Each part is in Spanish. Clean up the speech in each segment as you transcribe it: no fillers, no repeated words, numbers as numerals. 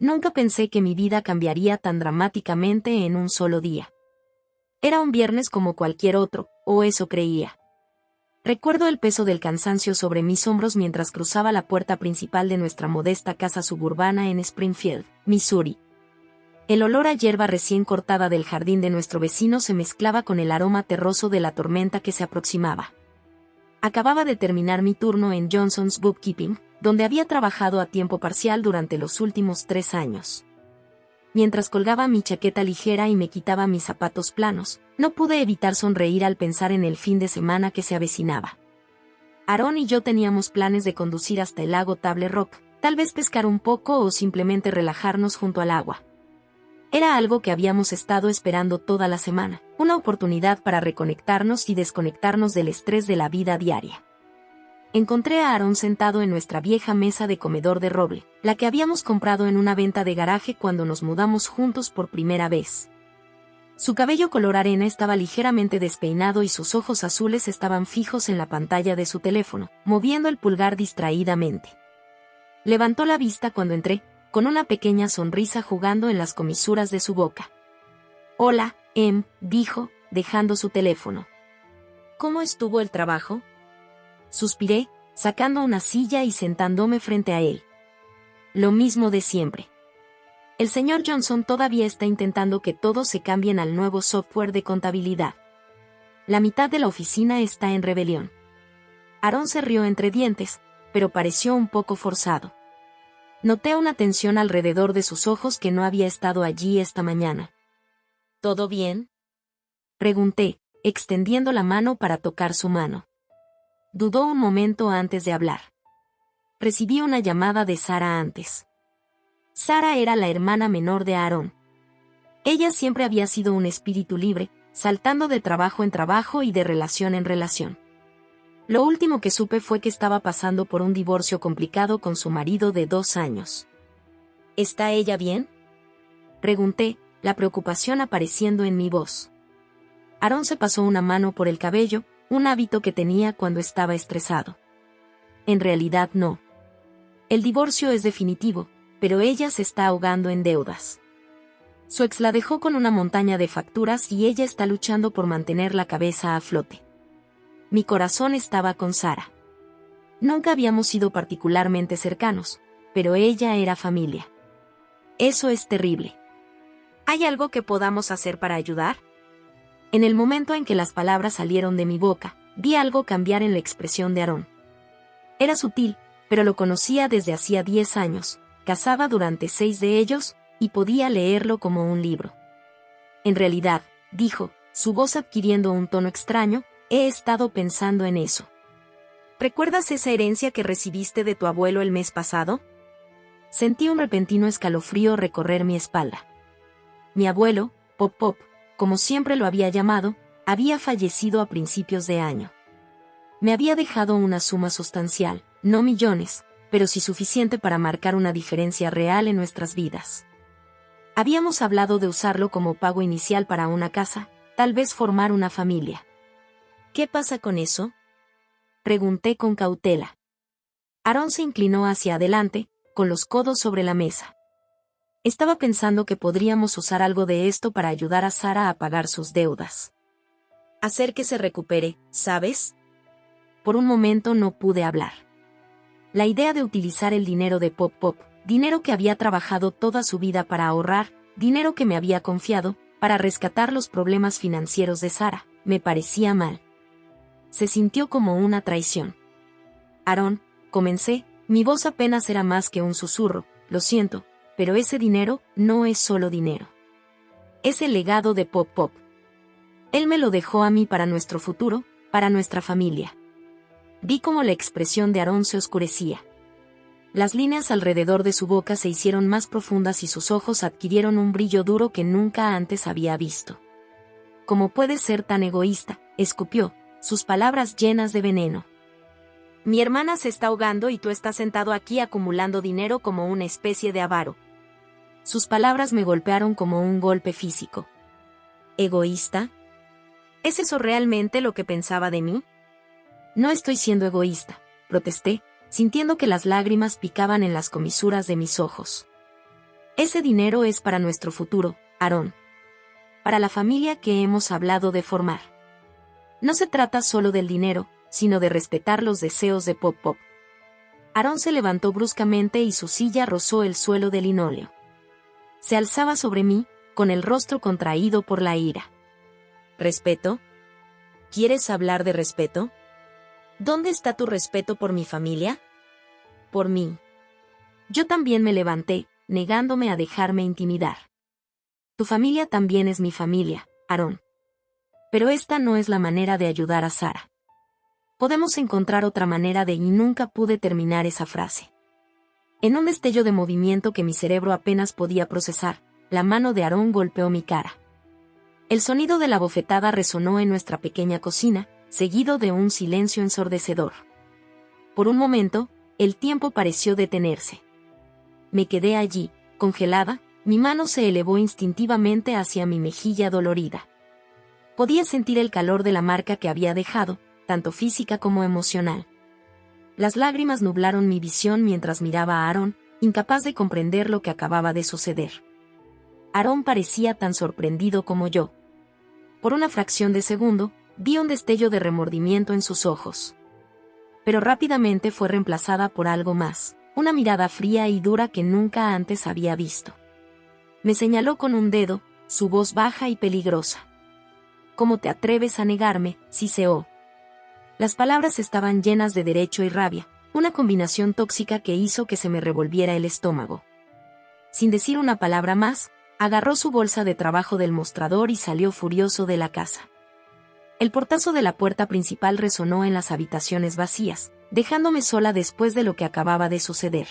Nunca pensé que mi vida cambiaría tan dramáticamente en un solo día. Era un viernes como cualquier otro, o eso creía. Recuerdo el peso del cansancio sobre mis hombros mientras cruzaba la puerta principal de nuestra modesta casa suburbana en Springfield, Missouri. El olor a hierba recién cortada del jardín de nuestro vecino se mezclaba con el aroma terroso de la tormenta que se aproximaba. Acababa de terminar mi turno en Johnson's Bookkeeping, donde había trabajado a tiempo parcial durante los últimos 3 años. Mientras colgaba mi chaqueta ligera y me quitaba mis zapatos planos, no pude evitar sonreír al pensar en el fin de semana que se avecinaba. Aaron y yo teníamos planes de conducir hasta el lago Table Rock, tal vez pescar un poco o simplemente relajarnos junto al agua. Era algo que habíamos estado esperando toda la semana, una oportunidad para reconectarnos y desconectarnos del estrés de la vida diaria. Encontré a Aaron sentado en nuestra vieja mesa de comedor de roble, la que habíamos comprado en una venta de garaje cuando nos mudamos juntos por primera vez. Su cabello color arena estaba ligeramente despeinado y sus ojos azules estaban fijos en la pantalla de su teléfono, moviendo el pulgar distraídamente. Levantó la vista cuando entré, con una pequeña sonrisa jugando en las comisuras de su boca. «Hola, dijo, dejando su teléfono. «¿Cómo estuvo el trabajo?», suspiré, sacando una silla y sentándome frente a él. «Lo mismo de siempre. El señor Johnson todavía está intentando que todos se cambien al nuevo software de contabilidad. La mitad de la oficina está en rebelión». Aaron se rió entre dientes, pero pareció un poco forzado. Noté una tensión alrededor de sus ojos que no había estado allí esta mañana. «¿Todo bien?», pregunté, extendiendo la mano para tocar su mano. Dudó un momento antes de hablar. Recibí una llamada de Sara antes. Sara era la hermana menor de Aaron. Ella siempre había sido un espíritu libre, saltando de trabajo en trabajo y de relación en relación. Lo último que supe fue que estaba pasando por un divorcio complicado con su marido de 2 años. «¿Está ella bien?», pregunté, la preocupación apareciendo en mi voz. Aaron se pasó una mano por el cabello, un hábito que tenía cuando estaba estresado. «En realidad no. El divorcio es definitivo, pero ella se está ahogando en deudas. Su ex la dejó con una montaña de facturas y ella está luchando por mantener la cabeza a flote». Mi corazón estaba con Sara. Nunca habíamos sido particularmente cercanos, pero ella era familia. «Eso es terrible. ¿Hay algo que podamos hacer para ayudar?». En el momento en que las palabras salieron de mi boca, vi algo cambiar en la expresión de Aaron. Era sutil, pero lo conocía desde hacía 10 años, casada durante 6 de ellos, y podía leerlo como un libro. «En realidad», dijo, su voz adquiriendo un tono extraño, «he estado pensando en eso. ¿Recuerdas esa herencia que recibiste de tu abuelo el mes pasado?». Sentí un repentino escalofrío recorrer mi espalda. Mi abuelo, Pop, como siempre lo había llamado, había fallecido a principios de año. Me había dejado una suma sustancial, no millones, pero sí suficiente para marcar una diferencia real en nuestras vidas. Habíamos hablado de usarlo como pago inicial para una casa, tal vez formar una familia. «¿Qué pasa con eso?», pregunté con cautela. Aaron se inclinó hacia adelante, con los codos sobre la mesa. Estaba pensando que podríamos usar algo de esto para ayudar a Sara a pagar sus deudas. «Hacer que se recupere, ¿sabes?». Por un momento no pude hablar. La idea de utilizar el dinero de Pop, dinero que había trabajado toda su vida para ahorrar, dinero que me había confiado, para rescatar los problemas financieros de Sara, me parecía mal. Se sintió como una traición. «Aaron», comencé, mi voz apenas era más que un susurro, «lo siento, pero ese dinero no es solo dinero. Es el legado de Pop. Él me lo dejó a mí para nuestro futuro, para nuestra familia». Vi cómo la expresión de Aaron se oscurecía. Las líneas alrededor de su boca se hicieron más profundas y sus ojos adquirieron un brillo duro que nunca antes había visto. «¿Cómo puedes ser tan egoísta?», escupió, sus palabras llenas de veneno. «Mi hermana se está ahogando y tú estás sentado aquí acumulando dinero como una especie de avaro». Sus palabras me golpearon como un golpe físico. «¿Egoísta? ¿Es eso realmente lo que pensaba de mí?». «No estoy siendo egoísta», protesté, sintiendo que las lágrimas picaban en las comisuras de mis ojos. Ese dinero es para nuestro futuro, Aarón. Para la familia que hemos hablado de formar. No se trata solo del dinero, sino de respetar los deseos de Pop Pop. Aarón se levantó bruscamente y su silla rozó el suelo de linóleo. Se alzaba sobre mí, con el rostro contraído por la ira. ¿Respeto? ¿Quieres hablar de respeto? ¿Dónde está tu respeto por mi familia? Por mí. Yo también me levanté, negándome a dejarme intimidar. Tu familia también es mi familia, Aarón. Pero esta no es la manera de ayudar a Sara. Podemos encontrar otra manera de... Y nunca pude terminar esa frase. En un destello de movimiento que mi cerebro apenas podía procesar, la mano de Aarón golpeó mi cara. El sonido de la bofetada resonó en nuestra pequeña cocina, seguido de un silencio ensordecedor. Por un momento, el tiempo pareció detenerse. Me quedé allí, congelada, mi mano se elevó instintivamente hacia mi mejilla dolorida. Podía sentir el calor de la marca que había dejado, tanto física como emocional. Las lágrimas nublaron mi visión mientras miraba a Aarón, incapaz de comprender lo que acababa de suceder. Aarón parecía tan sorprendido como yo. Por una fracción de segundo, vi un destello de remordimiento en sus ojos. Pero rápidamente fue reemplazada por algo más, una mirada fría y dura que nunca antes había visto. Me señaló con un dedo, su voz baja y peligrosa. ¿Cómo te atreves a negarme, Siseo? Las palabras estaban llenas de derecho y rabia, una combinación tóxica que hizo que se me revolviera el estómago. Sin decir una palabra más, agarró su bolsa de trabajo del mostrador y salió furioso de la casa. El portazo de la puerta principal resonó en las habitaciones vacías, dejándome sola después de lo que acababa de suceder.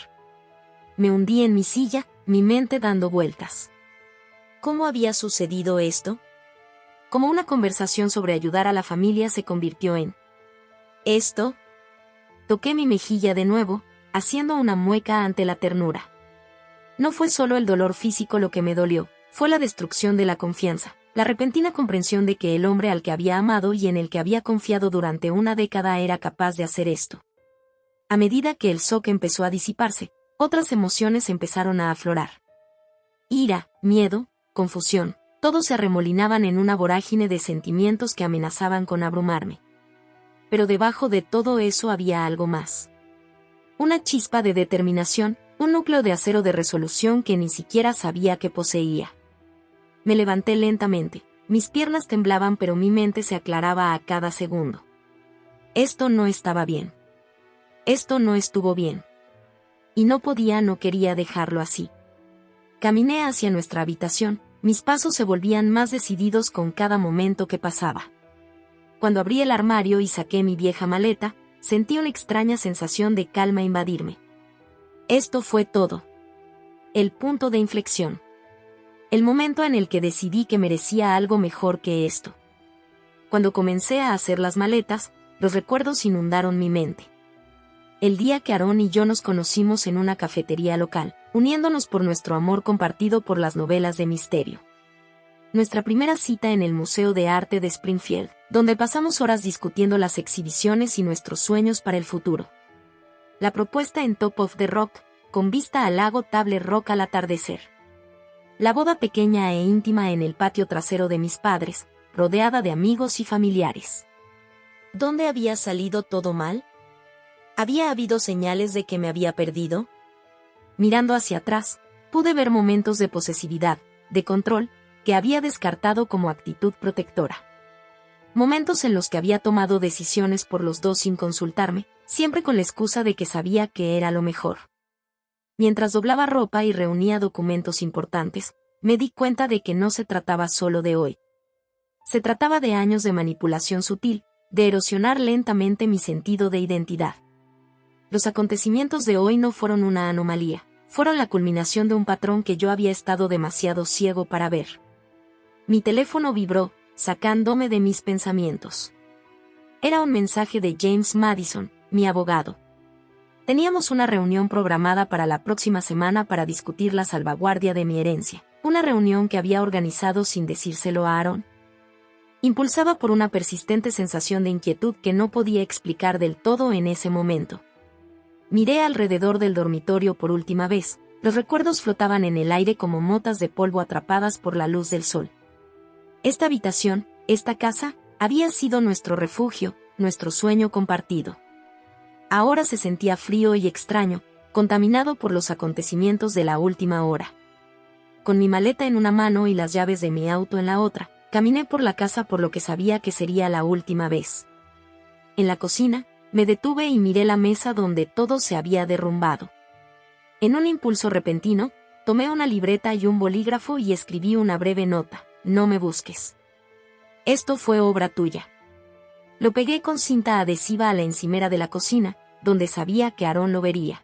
Me hundí en mi silla, mi mente dando vueltas. ¿Cómo había sucedido esto? Como una conversación sobre ayudar a la familia se convirtió en ¿esto? Toqué mi mejilla de nuevo, haciendo una mueca ante la ternura. No fue solo el dolor físico lo que me dolió, fue la destrucción de la confianza, la repentina comprensión de que el hombre al que había amado y en el que había confiado durante una década era capaz de hacer esto. A medida que el shock empezó a disiparse, otras emociones empezaron a aflorar. Ira, miedo, confusión, todos se arremolinaban en una vorágine de sentimientos que amenazaban con abrumarme. Pero debajo de todo eso había algo más. Una chispa de determinación, un núcleo de acero de resolución que ni siquiera sabía que poseía. Me levanté lentamente, mis piernas temblaban pero mi mente se aclaraba a cada segundo. Esto no estaba bien. Esto no estuvo bien. Y no quería dejarlo así. Caminé hacia nuestra habitación, mis pasos se volvían más decididos con cada momento que pasaba. Cuando abrí el armario y saqué mi vieja maleta, sentí una extraña sensación de calma invadirme. Esto fue todo. El punto de inflexión. El momento en el que decidí que merecía algo mejor que esto. Cuando comencé a hacer las maletas, los recuerdos inundaron mi mente. El día que Aarón y yo nos conocimos en una cafetería local, uniéndonos por nuestro amor compartido por las novelas de misterio. Nuestra primera cita en el Museo de Arte de Springfield, donde pasamos horas discutiendo las exhibiciones y nuestros sueños para el futuro. La propuesta en Top of the Rock, con vista al lago Table Rock al atardecer. La boda pequeña e íntima en el patio trasero de mis padres, rodeada de amigos y familiares. ¿Dónde había salido todo mal? ¿Había habido señales de que me había perdido? Mirando hacia atrás, pude ver momentos de posesividad, de control, que había descartado como actitud protectora. Momentos en los que había tomado decisiones por los dos sin consultarme, siempre con la excusa de que sabía que era lo mejor. Mientras doblaba ropa y reunía documentos importantes, me di cuenta de que no se trataba solo de hoy. Se trataba de años de manipulación sutil, de erosionar lentamente mi sentido de identidad. Los acontecimientos de hoy no fueron una anomalía, fueron la culminación de un patrón que yo había estado demasiado ciego para ver. Mi teléfono vibró, sacándome de mis pensamientos. Era un mensaje de James Madison, mi abogado. Teníamos una reunión programada para la próxima semana para discutir la salvaguardia de mi herencia, una reunión que había organizado sin decírselo a Aarón. Impulsada por una persistente sensación de inquietud que no podía explicar del todo en ese momento. Miré alrededor del dormitorio por última vez, Los recuerdos flotaban en el aire como motas de polvo atrapadas por la luz del sol. Esta habitación, esta casa, había sido nuestro refugio, nuestro sueño compartido. Ahora se sentía frío y extraño, contaminado por los acontecimientos de la última hora. Con mi maleta en una mano y las llaves de mi auto en la otra, caminé por la casa por lo que sabía que sería la última vez. En la cocina, me detuve y miré la mesa donde todo se había derrumbado. En un impulso repentino, tomé una libreta y un bolígrafo y escribí una breve nota: no me busques. Esto fue obra tuya. Lo pegué con cinta adhesiva a la encimera de la cocina, donde sabía que Aarón lo vería.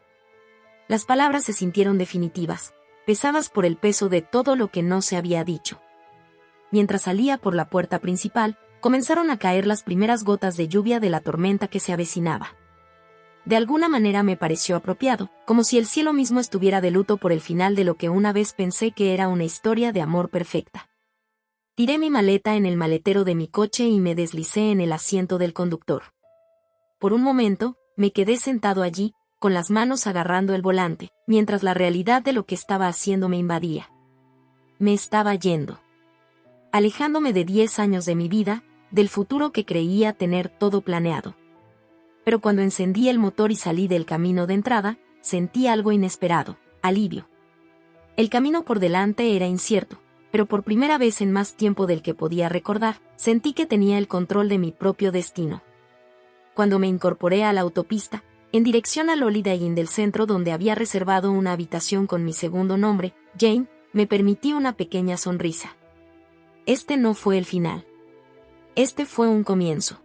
Las palabras se sintieron definitivas, pesadas por el peso de todo lo que no se había dicho. Mientras salía por la puerta principal, comenzaron a caer las primeras gotas de lluvia de la tormenta que se avecinaba. De alguna manera me pareció apropiado, como si el cielo mismo estuviera de luto por el final de lo que una vez pensé que era una historia de amor perfecta. Tiré mi maleta en el maletero de mi coche y me deslicé en el asiento del conductor. Por un momento, me quedé sentado allí, con las manos agarrando el volante, mientras la realidad de lo que estaba haciendo me invadía. Me estaba yendo. Alejándome de 10 años de mi vida, del futuro que creía tener todo planeado. Pero cuando encendí el motor y salí del camino de entrada, sentí algo inesperado: alivio. El camino por delante era incierto, pero por primera vez en más tiempo del que podía recordar, sentí que tenía el control de mi propio destino. Cuando me incorporé a la autopista, en dirección al Holiday Inn del centro donde había reservado una habitación con mi segundo nombre, Jane, me permití una pequeña sonrisa. Este no fue el final. Este fue un comienzo.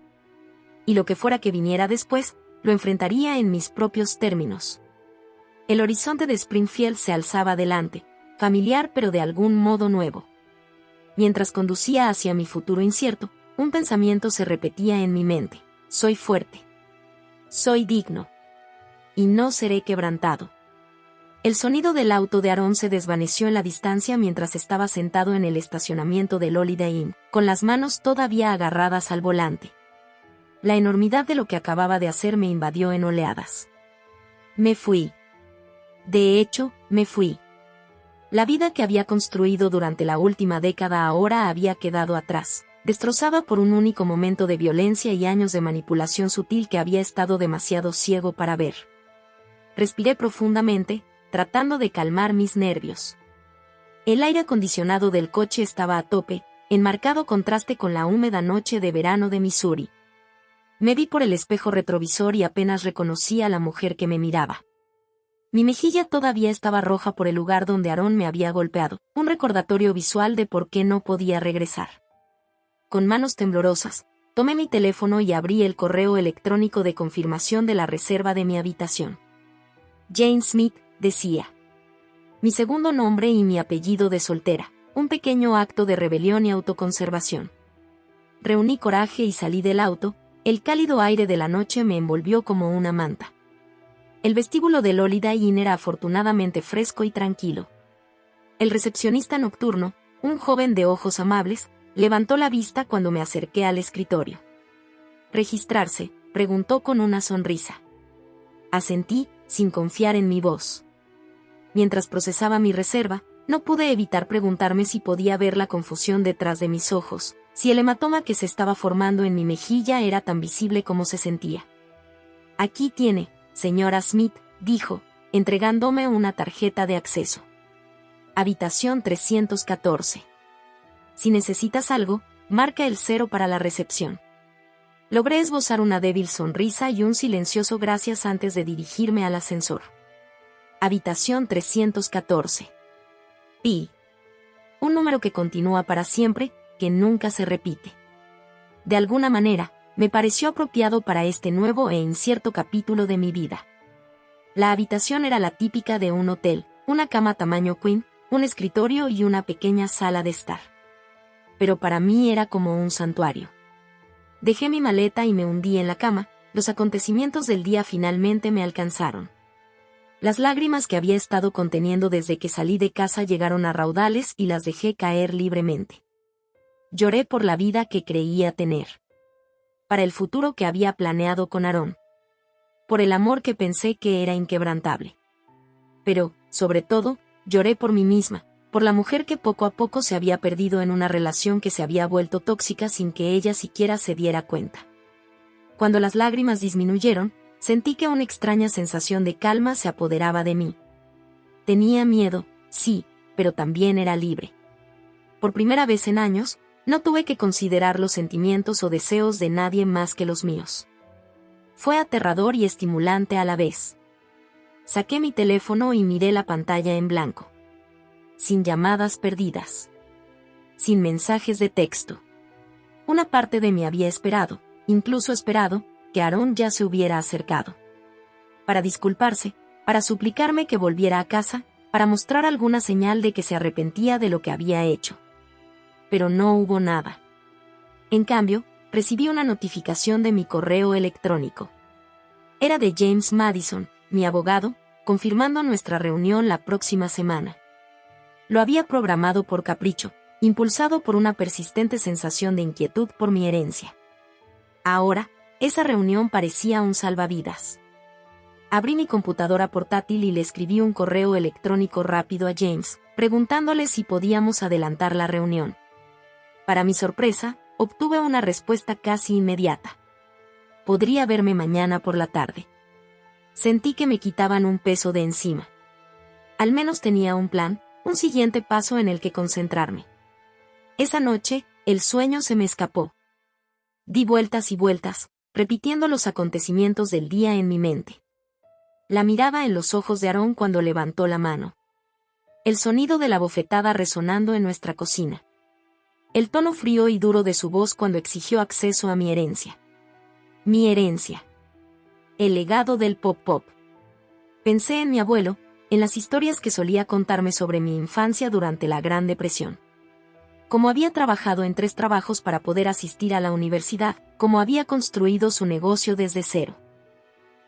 Y lo que fuera que viniera después, lo enfrentaría en mis propios términos. El horizonte de Springfield se alzaba delante, familiar pero de algún modo nuevo. Mientras conducía hacia mi futuro incierto, un pensamiento se repetía en mi mente: soy fuerte. Soy digno. Y no seré quebrantado. El sonido del auto de Aarón se desvaneció en la distancia mientras estaba sentado en el estacionamiento del Holiday Inn, con las manos todavía agarradas al volante. La enormidad de lo que acababa de hacer me invadió en oleadas. Me fui. De hecho, me fui. La vida que había construido durante la última década ahora había quedado atrás, destrozada por un único momento de violencia y años de manipulación sutil que había estado demasiado ciego para ver. Respiré profundamente, tratando de calmar mis nervios. El aire acondicionado del coche estaba a tope, en marcado contraste con la húmeda noche de verano de Missouri. Me vi por el espejo retrovisor y apenas reconocí a la mujer que me miraba. Mi mejilla todavía estaba roja por el lugar donde Aarón me había golpeado, un recordatorio visual de por qué no podía regresar. Con manos temblorosas, tomé mi teléfono y abrí el correo electrónico de confirmación de la reserva de mi habitación. Jane Smith, decía. Mi segundo nombre y mi apellido de soltera, un pequeño acto de rebelión y autoconservación. Reuní coraje y salí del auto. El cálido aire de la noche me envolvió como una manta. El vestíbulo del Holiday Inn era afortunadamente fresco y tranquilo. El recepcionista nocturno, un joven de ojos amables, levantó la vista cuando me acerqué al escritorio. ¿Registrarse?, preguntó con una sonrisa. Asentí, sin confiar en mi voz. Mientras procesaba mi reserva, no pude evitar preguntarme si podía ver la confusión detrás de mis ojos, si el hematoma que se estaba formando en mi mejilla era tan visible como se sentía. Aquí tiene, señora Smith, dijo, entregándome una tarjeta de acceso. Habitación 314. Si necesitas algo, marca el 0 para la recepción. Logré esbozar una débil sonrisa y un silencioso gracias antes de dirigirme al ascensor. Habitación 314. Pi. Un número que continúa para siempre, que nunca se repite. De alguna manera, me pareció apropiado para este nuevo e incierto capítulo de mi vida. La habitación era la típica de un hotel, una cama tamaño queen, un escritorio y una pequeña sala de estar. Pero para mí era como un santuario. Dejé mi maleta y me hundí en la cama. Los acontecimientos del día finalmente me alcanzaron. Las lágrimas que había estado conteniendo desde que salí de casa llegaron a raudales y las dejé caer libremente. Lloré por la vida que creía tener. Para el futuro que había planeado con Aarón. Por el amor que pensé que era inquebrantable. Pero, sobre todo, lloré por mí misma, por la mujer que poco a poco se había perdido en una relación que se había vuelto tóxica sin que ella siquiera se diera cuenta. Cuando las lágrimas disminuyeron, sentí que una extraña sensación de calma se apoderaba de mí. Tenía miedo, sí, pero también era libre. Por primera vez en años, no tuve que considerar los sentimientos o deseos de nadie más que los míos. Fue aterrador y estimulante a la vez. Saqué mi teléfono y miré la pantalla en blanco. Sin llamadas perdidas. Sin mensajes de texto. Una parte de mí había esperado, incluso esperado, que Aaron ya se hubiera acercado. Para disculparse, para suplicarme que volviera a casa, para mostrar alguna señal de que se arrepentía de lo que había hecho. Pero no hubo nada. En cambio, recibí una notificación de mi correo electrónico. Era de James Madison, mi abogado, confirmando nuestra reunión la próxima semana. Lo había programado por capricho, impulsado por una persistente sensación de inquietud por mi herencia. Ahora, esa reunión parecía un salvavidas. Abrí mi computadora portátil y le escribí un correo electrónico rápido a James, preguntándole si podíamos adelantar la reunión. Para mi sorpresa, obtuve una respuesta casi inmediata. Podría verme mañana por la tarde. Sentí que me quitaban un peso de encima. Al menos tenía un plan, un siguiente paso en el que concentrarme. Esa noche, el sueño se me escapó. Di vueltas y vueltas, repitiendo los acontecimientos del día en mi mente. La mirada en los ojos de Aaron cuando levantó la mano. El sonido de la bofetada resonando en nuestra cocina. El tono frío y duro de su voz cuando exigió acceso a mi herencia. Mi herencia. El legado del pop-pop. Pensé en mi abuelo, en las historias que solía contarme sobre mi infancia durante la Gran Depresión. Como había trabajado en 3 trabajos para poder asistir a la universidad, como había construido su negocio desde cero.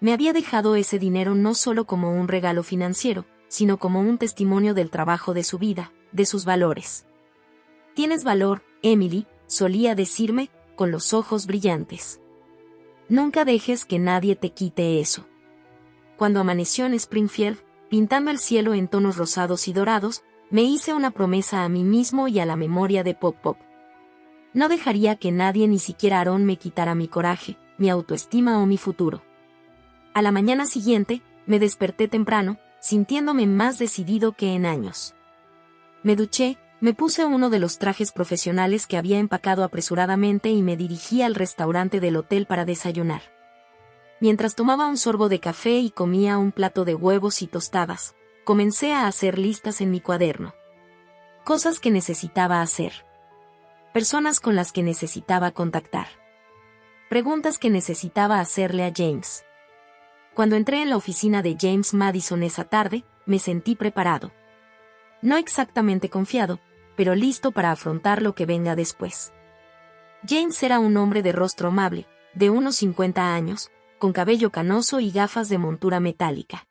Me había dejado ese dinero no solo como un regalo financiero, sino como un testimonio del trabajo de su vida, de sus valores. Tienes valor, Emily, solía decirme, con los ojos brillantes. Nunca dejes que nadie te quite eso. Cuando amaneció en Springfield, pintando el cielo en tonos rosados y dorados, me hice una promesa a mí mismo y a la memoria de Pop Pop. No dejaría que nadie, ni siquiera Aaron, me quitara mi coraje, mi autoestima o mi futuro. A la mañana siguiente, me desperté temprano, sintiéndome más decidido que en años. Me duché, me puse uno de los trajes profesionales que había empacado apresuradamente y me dirigí al restaurante del hotel para desayunar. Mientras tomaba un sorbo de café y comía un plato de huevos y tostadas, comencé a hacer listas en mi cuaderno. Cosas que necesitaba hacer. Personas con las que necesitaba contactar. Preguntas que necesitaba hacerle a James. Cuando entré en la oficina de James Madison esa tarde, me sentí preparado. No exactamente confiado, pero listo para afrontar lo que venga después. James era un hombre de rostro amable, de unos 50 años, con cabello canoso y gafas de montura metálica.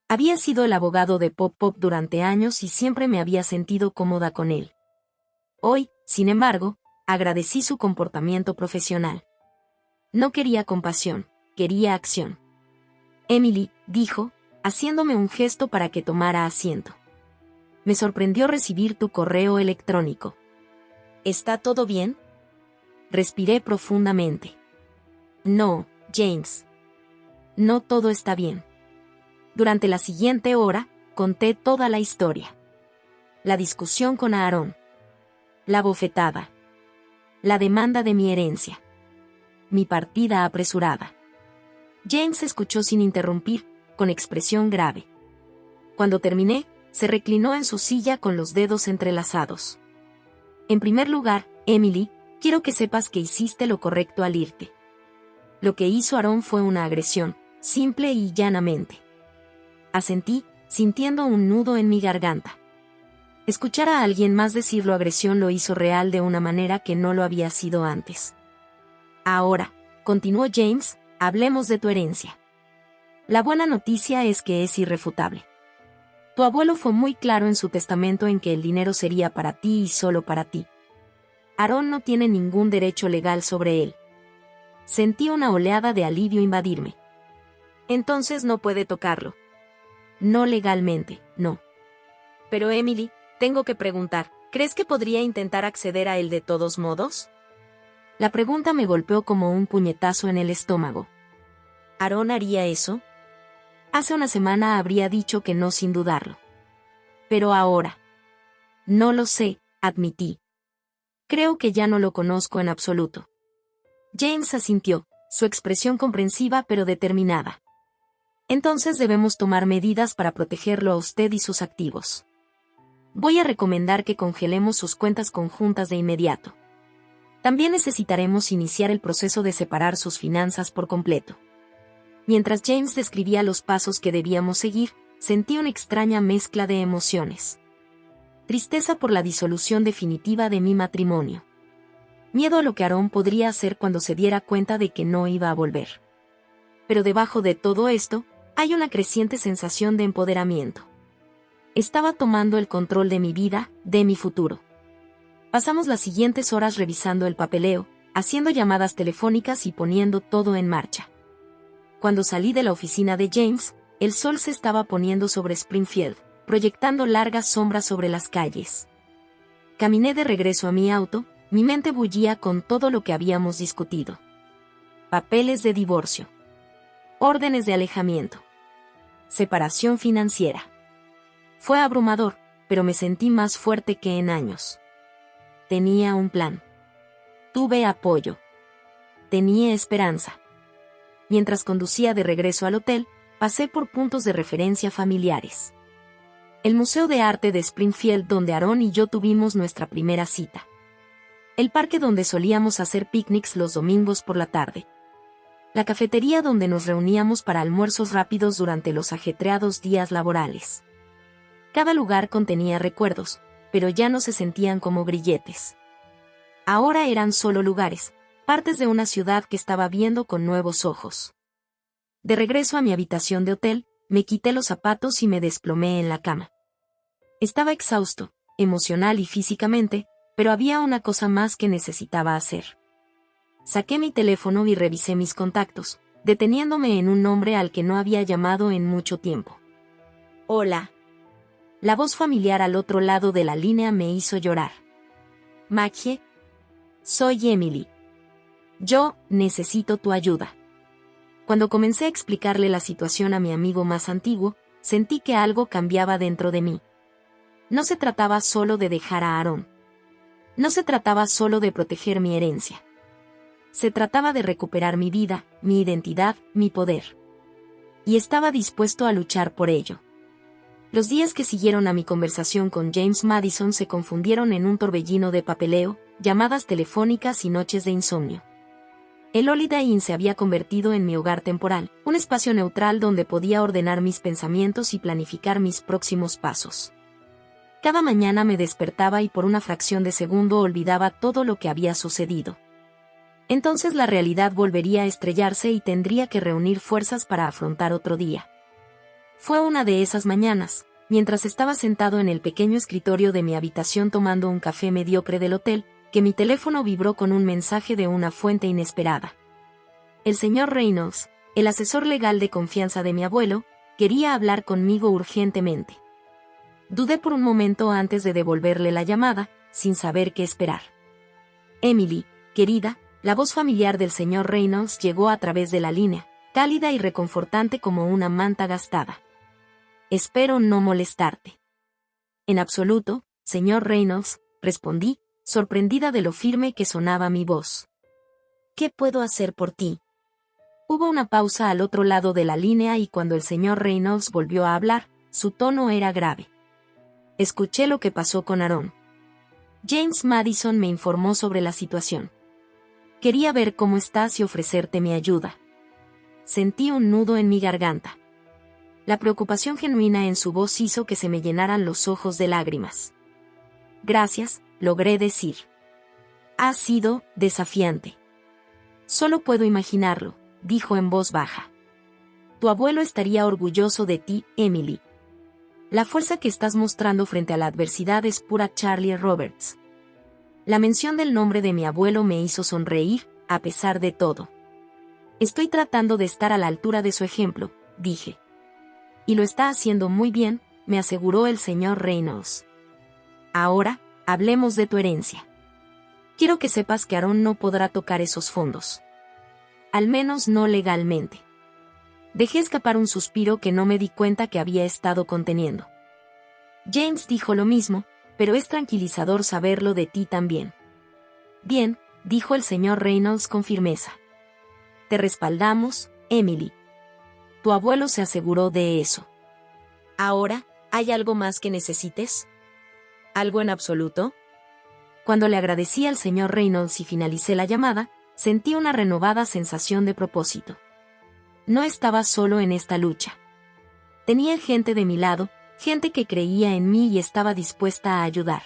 Había sido el abogado de Pop Pop durante años y siempre me había sentido cómoda con él. Hoy, sin embargo, agradecí su comportamiento profesional. No quería compasión, quería acción. Emily, dijo, haciéndome un gesto para que tomara asiento. Me sorprendió recibir tu correo electrónico. ¿Está todo bien? Respiré profundamente. No, James. No todo está bien. Durante la siguiente hora, conté toda la historia. La discusión con Aaron. La bofetada. La demanda de mi herencia. Mi partida apresurada. James escuchó sin interrumpir, con expresión grave. Cuando terminé, se reclinó en su silla con los dedos entrelazados. En primer lugar, Emily, quiero que sepas que hiciste lo correcto al irte. Lo que hizo Aaron fue una agresión, simple y llanamente. Asentí, sintiendo un nudo en mi garganta. Escuchar a alguien más decirlo agresión lo hizo real de una manera que no lo había sido antes. Ahora, continuó James, hablemos de tu herencia. La buena noticia es que es irrefutable. Tu abuelo fue muy claro en su testamento en que el dinero sería para ti y solo para ti. Aaron no tiene ningún derecho legal sobre él. Sentí una oleada de alivio invadirme. Entonces no puede tocarlo. No legalmente, no. Pero Emily, tengo que preguntar, ¿crees que podría intentar acceder a él de todos modos? La pregunta me golpeó como un puñetazo en el estómago. ¿Aaron haría eso? Hace una semana habría dicho que no sin dudarlo. Pero ahora. No lo sé, admití. Creo que ya no lo conozco en absoluto. James asintió, su expresión comprensiva pero determinada. Entonces debemos tomar medidas para protegerlo a usted y sus activos. Voy a recomendar que congelemos sus cuentas conjuntas de inmediato. También necesitaremos iniciar el proceso de separar sus finanzas por completo. Mientras James describía los pasos que debíamos seguir, sentí una extraña mezcla de emociones. Tristeza por la disolución definitiva de mi matrimonio. Miedo a lo que Aaron podría hacer cuando se diera cuenta de que no iba a volver. Pero debajo de todo esto, hay una creciente sensación de empoderamiento. Estaba tomando el control de mi vida, de mi futuro. Pasamos las siguientes horas revisando el papeleo, haciendo llamadas telefónicas y poniendo todo en marcha. Cuando salí de la oficina de James, el sol se estaba poniendo sobre Springfield, proyectando largas sombras sobre las calles. Caminé de regreso a mi auto, mi mente bullía con todo lo que habíamos discutido. Papeles de divorcio. Órdenes de alejamiento. Separación financiera. Fue abrumador, pero me sentí más fuerte que en años. Tenía un plan. Tuve apoyo. Tenía esperanza. Mientras conducía de regreso al hotel, pasé por puntos de referencia familiares. El Museo de Arte de Springfield donde Aaron y yo tuvimos nuestra primera cita. El parque donde solíamos hacer picnics los domingos por la tarde. La cafetería donde nos reuníamos para almuerzos rápidos durante los ajetreados días laborales. Cada lugar contenía recuerdos, pero ya no se sentían como grilletes. Ahora eran solo lugares, partes de una ciudad que estaba viendo con nuevos ojos. De regreso a mi habitación de hotel, me quité los zapatos y me desplomé en la cama. Estaba exhausto, emocional y físicamente, pero había una cosa más que necesitaba hacer. Saqué mi teléfono y revisé mis contactos, deteniéndome en un nombre al que no había llamado en mucho tiempo. Hola. La voz familiar al otro lado de la línea me hizo llorar. Maggie. Soy Emily. Yo necesito tu ayuda. Cuando comencé a explicarle la situación a mi amigo más antiguo, sentí que algo cambiaba dentro de mí. No se trataba solo de dejar a Aaron. No se trataba solo de proteger mi herencia. Se trataba de recuperar mi vida, mi identidad, mi poder. Y estaba dispuesto a luchar por ello. Los días que siguieron a mi conversación con James Madison se confundieron en un torbellino de papeleo, llamadas telefónicas y noches de insomnio. El Holiday Inn se había convertido en mi hogar temporal, un espacio neutral donde podía ordenar mis pensamientos y planificar mis próximos pasos. Cada mañana me despertaba y por una fracción de segundo olvidaba todo lo que había sucedido. Entonces la realidad volvería a estrellarse y tendría que reunir fuerzas para afrontar otro día. Fue una de esas mañanas, mientras estaba sentado en el pequeño escritorio de mi habitación tomando un café mediocre del hotel, que mi teléfono vibró con un mensaje de una fuente inesperada. El señor Reynolds, el asesor legal de confianza de mi abuelo, quería hablar conmigo urgentemente. Dudé por un momento antes de devolverle la llamada, sin saber qué esperar. Emily, querida, la voz familiar del señor Reynolds llegó a través de la línea, cálida y reconfortante como una manta gastada. Espero no molestarte. En absoluto, señor Reynolds, respondí, sorprendida de lo firme que sonaba mi voz. ¿Qué puedo hacer por ti? Hubo una pausa al otro lado de la línea y cuando el señor Reynolds volvió a hablar, su tono era grave. Escuché lo que pasó con Aaron. James Madison me informó sobre la situación. Quería ver cómo estás y ofrecerte mi ayuda. Sentí un nudo en mi garganta. La preocupación genuina en su voz hizo que se me llenaran los ojos de lágrimas. Gracias, logré decir. Ha sido desafiante. Solo puedo imaginarlo, dijo en voz baja. Tu abuelo estaría orgulloso de ti, Emily. La fuerza que estás mostrando frente a la adversidad es pura Charlie Roberts. La mención del nombre de mi abuelo me hizo sonreír, a pesar de todo. Estoy tratando de estar a la altura de su ejemplo, dije. Y lo está haciendo muy bien, me aseguró el señor Reynolds. Ahora, hablemos de tu herencia. Quiero que sepas que Aaron no podrá tocar esos fondos. Al menos no legalmente. Dejé escapar un suspiro que no me di cuenta que había estado conteniendo. James dijo lo mismo, pero es tranquilizador saberlo de ti también. Bien, dijo el señor Reynolds con firmeza. Te respaldamos, Emily. Tu abuelo se aseguró de eso. Ahora, ¿hay algo más que necesites? ¿Algo en absoluto? Cuando le agradecí al señor Reynolds y finalicé la llamada, sentí una renovada sensación de propósito. No estaba solo en esta lucha. Tenía gente de mi lado, gente que creía en mí y estaba dispuesta a ayudar.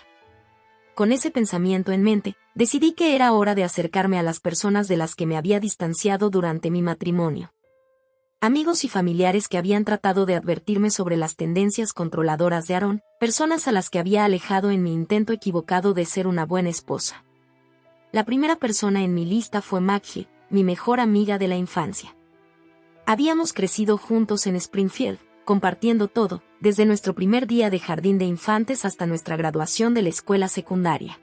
Con ese pensamiento en mente, decidí que era hora de acercarme a las personas de las que me había distanciado durante mi matrimonio. Amigos y familiares que habían tratado de advertirme sobre las tendencias controladoras de Aaron, personas a las que había alejado en mi intento equivocado de ser una buena esposa. La primera persona en mi lista fue Maggie, mi mejor amiga de la infancia. Habíamos crecido juntos en Springfield, compartiendo todo, desde nuestro primer día de jardín de infantes hasta nuestra graduación de la escuela secundaria.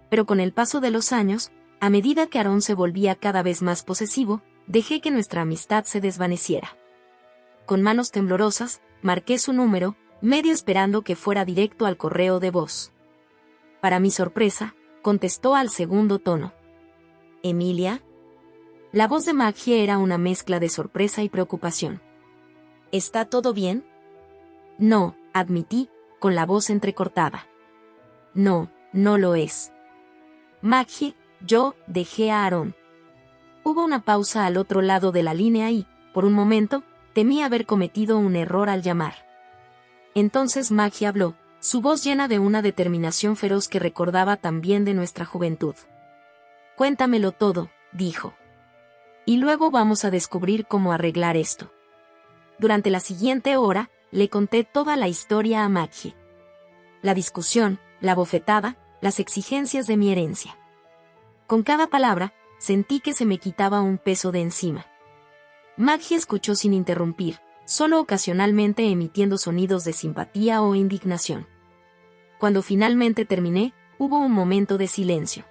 Pero con el paso de los años, a medida que Aaron se volvía cada vez más posesivo, dejé que nuestra amistad se desvaneciera. Con manos temblorosas, marqué su número, medio esperando que fuera directo al correo de voz. Para mi sorpresa, contestó al segundo tono. ¿Emilia? La voz de Maggie era una mezcla de sorpresa y preocupación. ¿Está todo bien? No, admití, con la voz entrecortada. No, no lo es. Maggie, yo dejé a Aaron. Hubo una pausa al otro lado de la línea y, por un momento, temí haber cometido un error al llamar. Entonces Maggie habló, su voz llena de una determinación feroz que recordaba también de nuestra juventud. Cuéntamelo todo, dijo. Y luego vamos a descubrir cómo arreglar esto. Durante la siguiente hora, le conté toda la historia a Maggie. La discusión, la bofetada, las exigencias de mi herencia. Con cada palabra, sentí que se me quitaba un peso de encima. Maggie escuchó sin interrumpir, solo ocasionalmente emitiendo sonidos de simpatía o indignación. Cuando finalmente terminé, hubo un momento de silencio.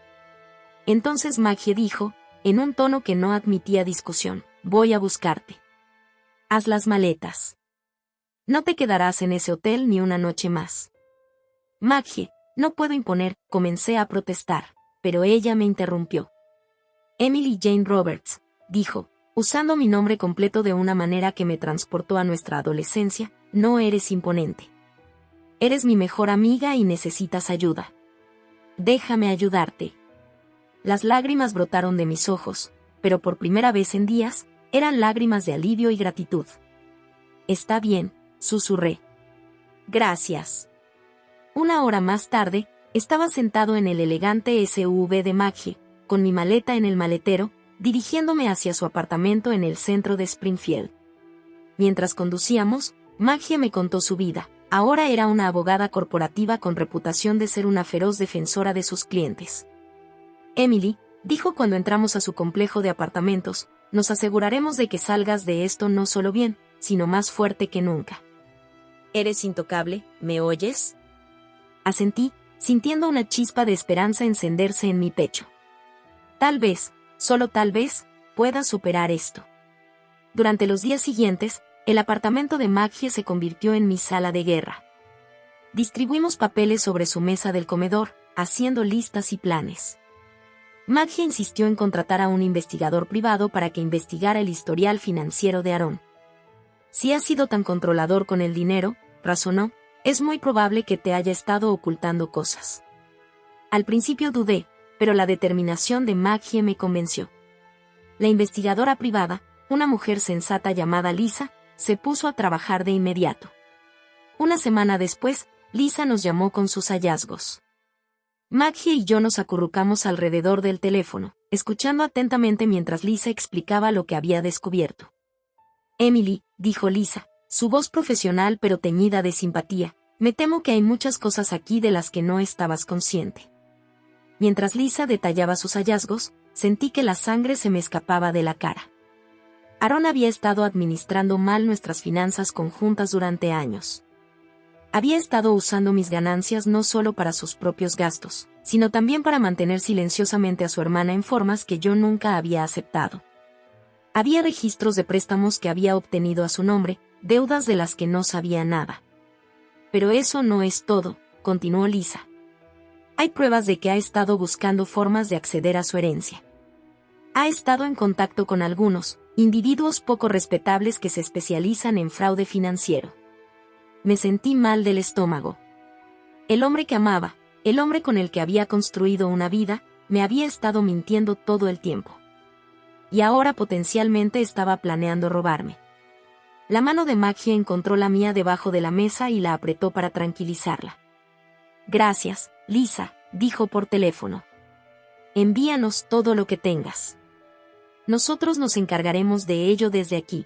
Entonces Maggie dijo, en un tono que no admitía discusión, voy a buscarte. Haz las maletas. No te quedarás en ese hotel ni una noche más. Maggie, no puedo imponer, comencé a protestar, pero ella me interrumpió. Emily Jane Roberts, dijo, usando mi nombre completo de una manera que me transportó a nuestra adolescencia, no eres imponente. Eres mi mejor amiga y necesitas ayuda. Déjame ayudarte. Las lágrimas brotaron de mis ojos, pero por primera vez en días, eran lágrimas de alivio y gratitud. Está bien, susurré. Gracias. Una hora más tarde, estaba sentado en el elegante SUV de Maggie, con mi maleta en el maletero, dirigiéndome hacia su apartamento en el centro de Springfield. Mientras conducíamos, Maggie me contó su vida. Ahora era una abogada corporativa con reputación de ser una feroz defensora de sus clientes. Emily, dijo cuando entramos a su complejo de apartamentos, nos aseguraremos de que salgas de esto no solo bien, sino más fuerte que nunca. Eres intocable, ¿me oyes? Asentí, sintiendo una chispa de esperanza encenderse en mi pecho. Tal vez, solo tal vez, pueda superar esto. Durante los días siguientes, el apartamento de Maggie se convirtió en mi sala de guerra. Distribuimos papeles sobre su mesa del comedor, haciendo listas y planes. Maggie insistió en contratar a un investigador privado para que investigara el historial financiero de Aaron. Si has sido tan controlador con el dinero, razonó, es muy probable que te haya estado ocultando cosas. Al principio dudé, pero la determinación de Maggie me convenció. La investigadora privada, una mujer sensata llamada Lisa, se puso a trabajar de inmediato. Una semana después, Lisa nos llamó con sus hallazgos. Maggie y yo nos acurrucamos alrededor del teléfono, escuchando atentamente mientras Lisa explicaba lo que había descubierto. Emily, dijo Lisa, su voz profesional pero teñida de simpatía, me temo que hay muchas cosas aquí de las que no estabas consciente. Mientras Lisa detallaba sus hallazgos, sentí que la sangre se me escapaba de la cara. Aaron había estado administrando mal nuestras finanzas conjuntas durante años. Había estado usando mis ganancias no solo para sus propios gastos, sino también para mantener silenciosamente a su hermana en formas que yo nunca había aceptado. Había registros de préstamos que había obtenido a su nombre, deudas de las que no sabía nada. Pero eso no es todo, continuó Lisa. Hay pruebas de que ha estado buscando formas de acceder a su herencia. Ha estado en contacto con algunos individuos poco respetables que se especializan en fraude financiero. Me sentí mal del estómago. El hombre que amaba, el hombre con el que había construido una vida, me había estado mintiendo todo el tiempo. Y ahora potencialmente estaba planeando robarme. La mano de Maggie encontró la mía debajo de la mesa y la apretó para tranquilizarla. Gracias, Lisa, dijo por teléfono. Envíanos todo lo que tengas. Nosotros nos encargaremos de ello desde aquí.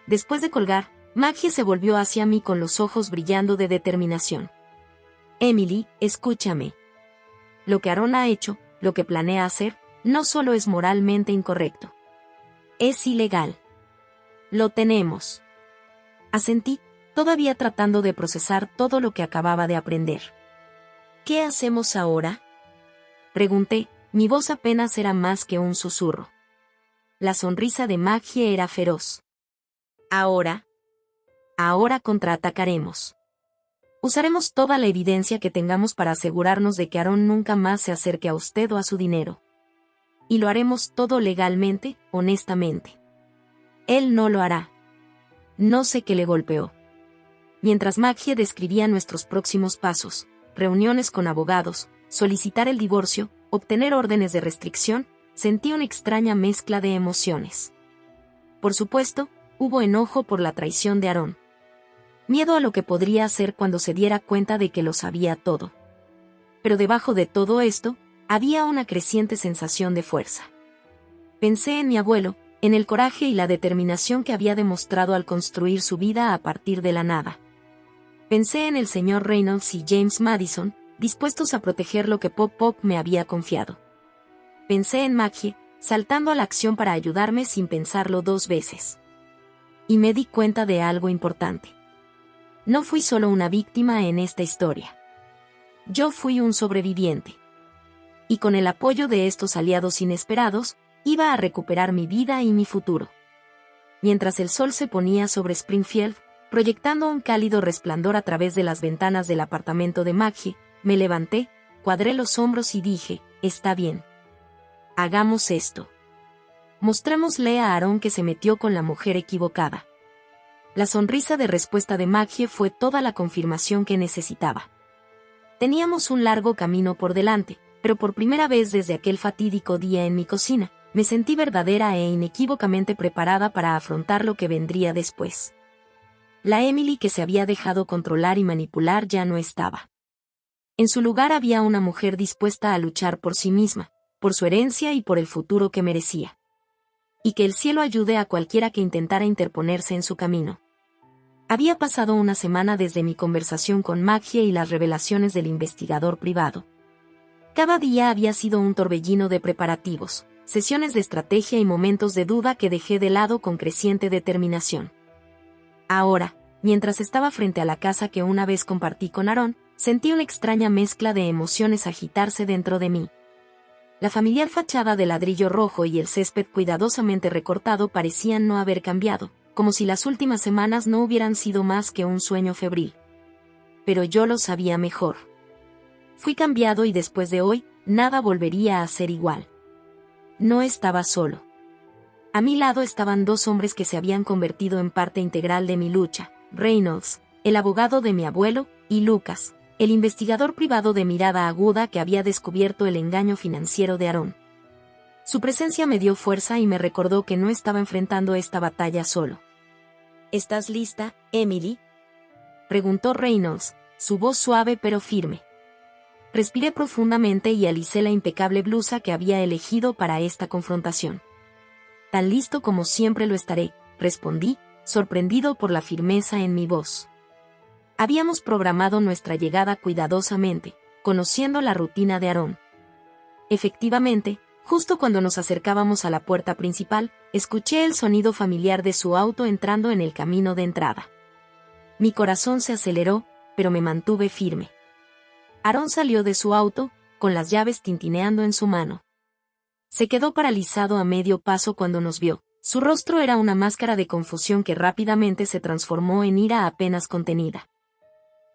Después de colgar, Maggie se volvió hacia mí con los ojos brillando de determinación. Emily, escúchame. Lo que Aaron ha hecho, lo que planea hacer, no solo es moralmente incorrecto. Es ilegal. Lo tenemos. Asentí, todavía tratando de procesar todo lo que acababa de aprender. ¿Qué hacemos ahora? Pregunté, mi voz apenas era más que un susurro. La sonrisa de Maggie era feroz. Ahora contraatacaremos. Usaremos toda la evidencia que tengamos para asegurarnos de que Aaron nunca más se acerque a usted o a su dinero. Y lo haremos todo legalmente, honestamente. Él no lo hará. No sé qué le golpeó. Mientras Maggie describía nuestros próximos pasos, reuniones con abogados, solicitar el divorcio, obtener órdenes de restricción, sentí una extraña mezcla de emociones. Por supuesto, hubo enojo por la traición de Aaron. Miedo a lo que podría hacer cuando se diera cuenta de que lo sabía todo. Pero debajo de todo esto, había una creciente sensación de fuerza. Pensé en mi abuelo, en el coraje y la determinación que había demostrado al construir su vida a partir de la nada. Pensé en el señor Reynolds y James Madison, dispuestos a proteger lo que Pop me había confiado. Pensé en Maggie, saltando a la acción para ayudarme sin pensarlo dos veces. Y me di cuenta de algo importante. No fui solo una víctima en esta historia. Yo fui un sobreviviente. Y con el apoyo de estos aliados inesperados, iba a recuperar mi vida y mi futuro. Mientras el sol se ponía sobre Springfield, proyectando un cálido resplandor a través de las ventanas del apartamento de Maggie, me levanté, cuadré los hombros y dije, está bien. Hagamos esto. Mostrémosle a Aaron que se metió con la mujer equivocada. La sonrisa de respuesta de Maggie fue toda la confirmación que necesitaba. Teníamos un largo camino por delante, pero por primera vez desde aquel fatídico día en mi cocina, me sentí verdadera e inequívocamente preparada para afrontar lo que vendría después. La Emily que se había dejado controlar y manipular ya no estaba. En su lugar había una mujer dispuesta a luchar por sí misma, por su herencia y por el futuro que merecía. Y que el cielo ayude a cualquiera que intentara interponerse en su camino. Había pasado una semana desde mi conversación con Maggie y las revelaciones del investigador privado. Cada día había sido un torbellino de preparativos, sesiones de estrategia y momentos de duda que dejé de lado con creciente determinación. Ahora, mientras estaba frente a la casa que una vez compartí con Aaron, sentí una extraña mezcla de emociones agitarse dentro de mí. La familiar fachada de ladrillo rojo y el césped cuidadosamente recortado parecían no haber cambiado, como si las últimas semanas no hubieran sido más que un sueño febril. Pero yo lo sabía mejor. Fui cambiado y después de hoy, nada volvería a ser igual. No estaba solo. A mi lado estaban dos hombres que se habían convertido en parte integral de mi lucha, Reynolds, el abogado de mi abuelo, y Lucas, el investigador privado de mirada aguda que había descubierto el engaño financiero de Aaron. Su presencia me dio fuerza y me recordó que no estaba enfrentando esta batalla solo. ¿Estás lista, Emily?, preguntó Reynolds, su voz suave pero firme. Respiré profundamente y alicé la impecable blusa que había elegido para esta confrontación. Tan listo como siempre lo estaré, respondí, sorprendido por la firmeza en mi voz. Habíamos programado nuestra llegada cuidadosamente, conociendo la rutina de Aaron. Efectivamente, Justo cuando nos acercábamos a la puerta principal, escuché el sonido familiar de su auto entrando en el camino de entrada. Mi corazón se aceleró, pero me mantuve firme. Aarón salió de su auto, con las llaves tintineando en su mano. Se quedó paralizado a medio paso cuando nos vio. Su rostro era una máscara de confusión que rápidamente se transformó en ira apenas contenida.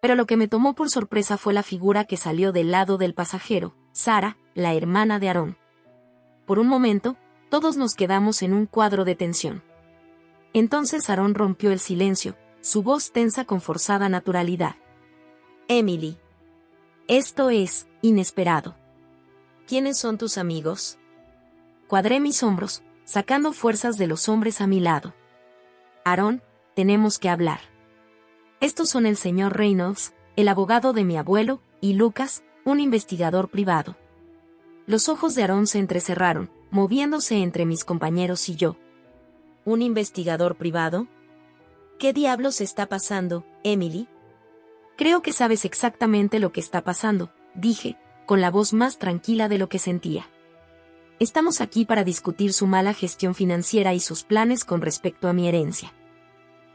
Pero lo que me tomó por sorpresa fue la figura que salió del lado del pasajero, Sara, la hermana de Aarón. Por un momento, todos nos quedamos en un cuadro de tensión. Entonces Aarón rompió el silencio, su voz tensa con forzada naturalidad. Emily. Esto es inesperado. ¿Quiénes son tus amigos? Cuadré mis hombros, sacando fuerzas de los hombres a mi lado. Aarón, tenemos que hablar. Estos son el señor Reynolds, el abogado de mi abuelo, y Lucas, un investigador privado. Los ojos de Aarón se entrecerraron, moviéndose entre mis compañeros y yo. ¿Un investigador privado? ¿Qué diablos está pasando, Emily? Creo que sabes exactamente lo que está pasando, dije, con la voz más tranquila de lo que sentía. Estamos aquí para discutir su mala gestión financiera y sus planes con respecto a mi herencia.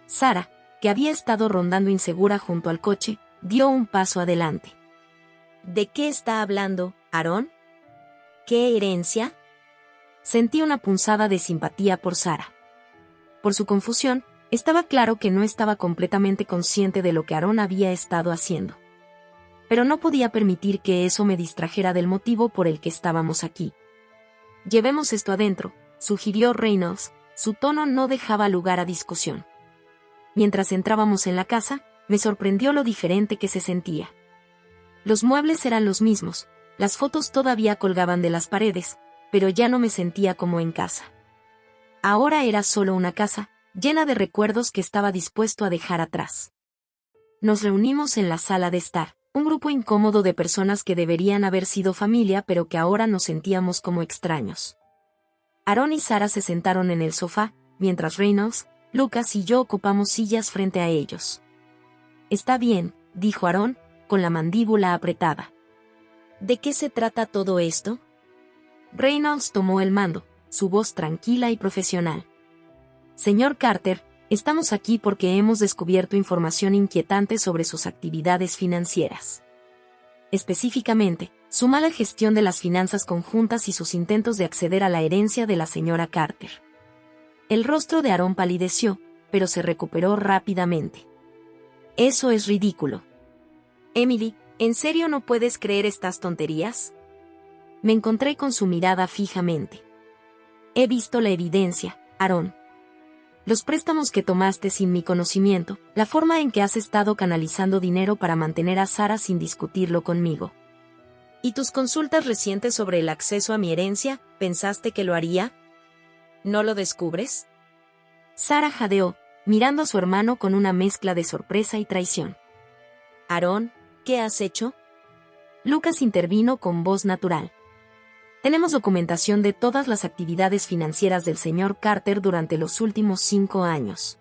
Sara, que había estado rondando insegura junto al coche, dio un paso adelante. ¿De qué está hablando, Aarón? ¿Qué herencia? Sentí una punzada de simpatía por Sara. Por su confusión, estaba claro que no estaba completamente consciente de lo que Aarón había estado haciendo. Pero no podía permitir que eso me distrajera del motivo por el que estábamos aquí. Llevemos esto adentro, sugirió Reynolds, su tono no dejaba lugar a discusión. Mientras entrábamos en la casa, me sorprendió lo diferente que se sentía. Los muebles eran los mismos, las fotos todavía colgaban de las paredes, pero ya no me sentía como en casa. Ahora era solo una casa, llena de recuerdos que estaba dispuesto a dejar atrás. Nos reunimos en la sala de estar, un grupo incómodo de personas que deberían haber sido familia pero que ahora nos sentíamos como extraños. Aarón y Sara se sentaron en el sofá, mientras Reynolds, Lucas y yo ocupamos sillas frente a ellos. Está bien, dijo Aarón, con la mandíbula apretada. ¿De qué se trata todo esto? Reynolds tomó el mando, su voz tranquila y profesional. Señor Carter, estamos aquí porque hemos descubierto información inquietante sobre sus actividades financieras. Específicamente, su mala gestión de las finanzas conjuntas y sus intentos de acceder a la herencia de la señora Carter. El rostro de Aarón palideció, pero se recuperó rápidamente. Eso es ridículo. Emily, ¿en serio no puedes creer estas tonterías? Me encontré con su mirada fijamente. He visto la evidencia, Aarón. Los préstamos que tomaste sin mi conocimiento, la forma en que has estado canalizando dinero para mantener a Sara sin discutirlo conmigo. ¿Y tus consultas recientes sobre el acceso a mi herencia, pensaste que lo haría? ¿No lo descubres? Sara jadeó, mirando a su hermano con una mezcla de sorpresa y traición. Aarón, ¿qué has hecho? Lucas intervino con voz natural. Tenemos documentación de todas las actividades financieras del señor Carter durante los últimos 5 años.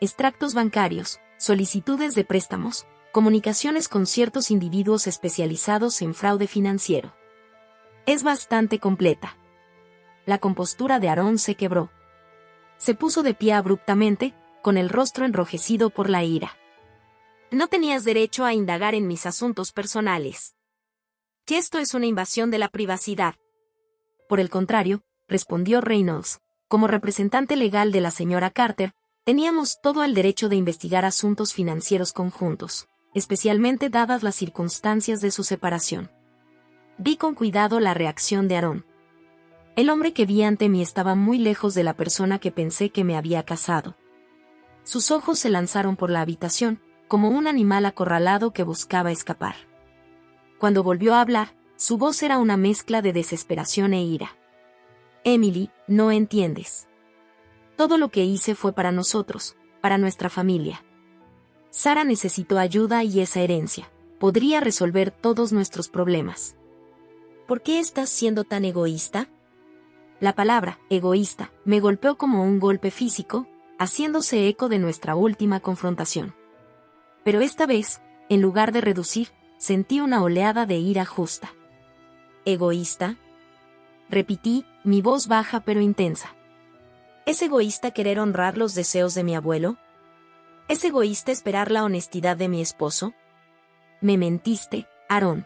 Extractos bancarios, solicitudes de préstamos, comunicaciones con ciertos individuos especializados en fraude financiero. Es bastante completa. La compostura de Aarón se quebró. Se puso de pie abruptamente, con el rostro enrojecido por la ira. No tenías derecho a indagar en mis asuntos personales. Que esto es una invasión de la privacidad. Por el contrario, respondió Reynolds, como representante legal de la señora Carter, teníamos todo el derecho de investigar asuntos financieros conjuntos, especialmente dadas las circunstancias de su separación. Vi con cuidado la reacción de Aarón. El hombre que vi ante mí estaba muy lejos de la persona que pensé que me había casado. Sus ojos se lanzaron por la habitación, como un animal acorralado que buscaba escapar. Cuando volvió a hablar, su voz era una mezcla de desesperación e ira. Emily, no entiendes. Todo lo que hice fue para nosotros, para nuestra familia. Sara necesitó ayuda y esa herencia podría resolver todos nuestros problemas. ¿Por qué estás siendo tan egoísta? La palabra, egoísta, me golpeó como un golpe físico, haciéndose eco de nuestra última confrontación. Pero esta vez, en lugar de reducir, sentí una oleada de ira justa. ¿Egoísta? repetí, mi voz baja pero intensa. ¿Es egoísta querer honrar los deseos de mi abuelo? ¿Es egoísta esperar la honestidad de mi esposo? Me mentiste, Aarón.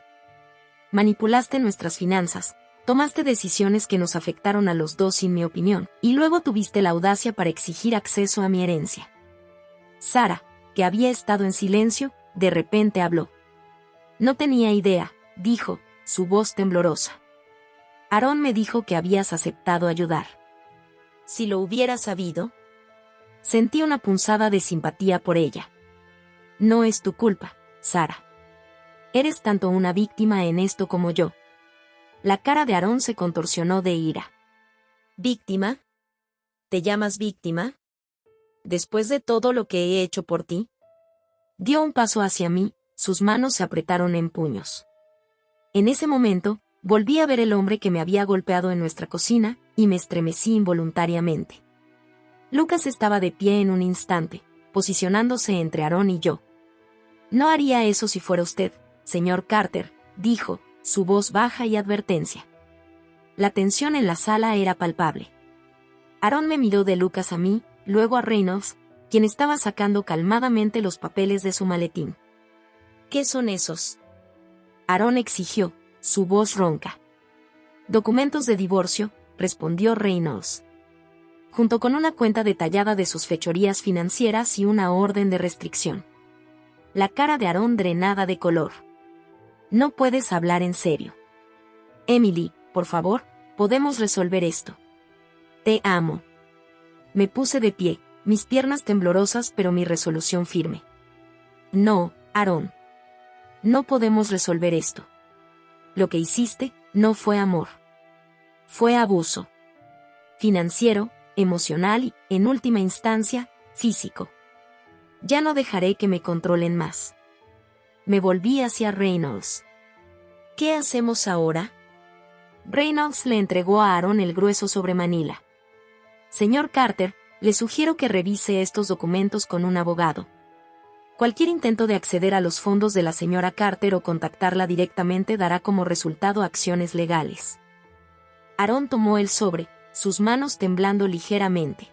Manipulaste nuestras finanzas, tomaste decisiones que nos afectaron a los dos sin mi opinión, y luego tuviste la audacia para exigir acceso a mi herencia. Sara, que había estado en silencio, de repente habló. No tenía idea, dijo, su voz temblorosa. Aarón me dijo que habías aceptado ayudar. Si lo hubiera sabido. Sentí una punzada de simpatía por ella. No es tu culpa, Sara. Eres tanto una víctima en esto como yo. La cara de Aarón se contorsionó de ira. ¿Víctima? ¿Te llamas víctima? ¿Después de todo lo que he hecho por ti? Dio un paso hacia mí, sus manos se apretaron en puños. En ese momento, volví a ver el hombre que me había golpeado en nuestra cocina, y me estremecí involuntariamente. Lucas estaba de pie en un instante, posicionándose entre Aarón y yo. No haría eso si fuera usted, señor Carter, dijo, su voz baja y advertencia. La tensión en la sala era palpable. Aarón me miró de Lucas a mí, luego a Reynolds, quien estaba sacando calmadamente los papeles de su maletín. ¿Qué son esos? Aarón exigió, su voz ronca. Documentos de divorcio, respondió Reynolds. Junto con una cuenta detallada de sus fechorías financieras y una orden de restricción. La cara de Aarón drenada de color. No puedes hablar en serio. Emily, por favor, podemos resolver esto. Te amo. Me puse de pie, mis piernas temblorosas pero mi resolución firme. No, Aarón. No podemos resolver esto. Lo que hiciste, no fue amor. Fue abuso. Financiero, emocional y, en última instancia, físico. Ya no dejaré que me controlen más. Me volví hacia Reynolds. ¿Qué hacemos ahora? Reynolds le entregó a Aarón el grueso sobre Manila. Señor Carter, le sugiero que revise estos documentos con un abogado. Cualquier intento de acceder a los fondos de la señora Carter o contactarla directamente dará como resultado acciones legales. Aarón tomó el sobre, sus manos temblando ligeramente.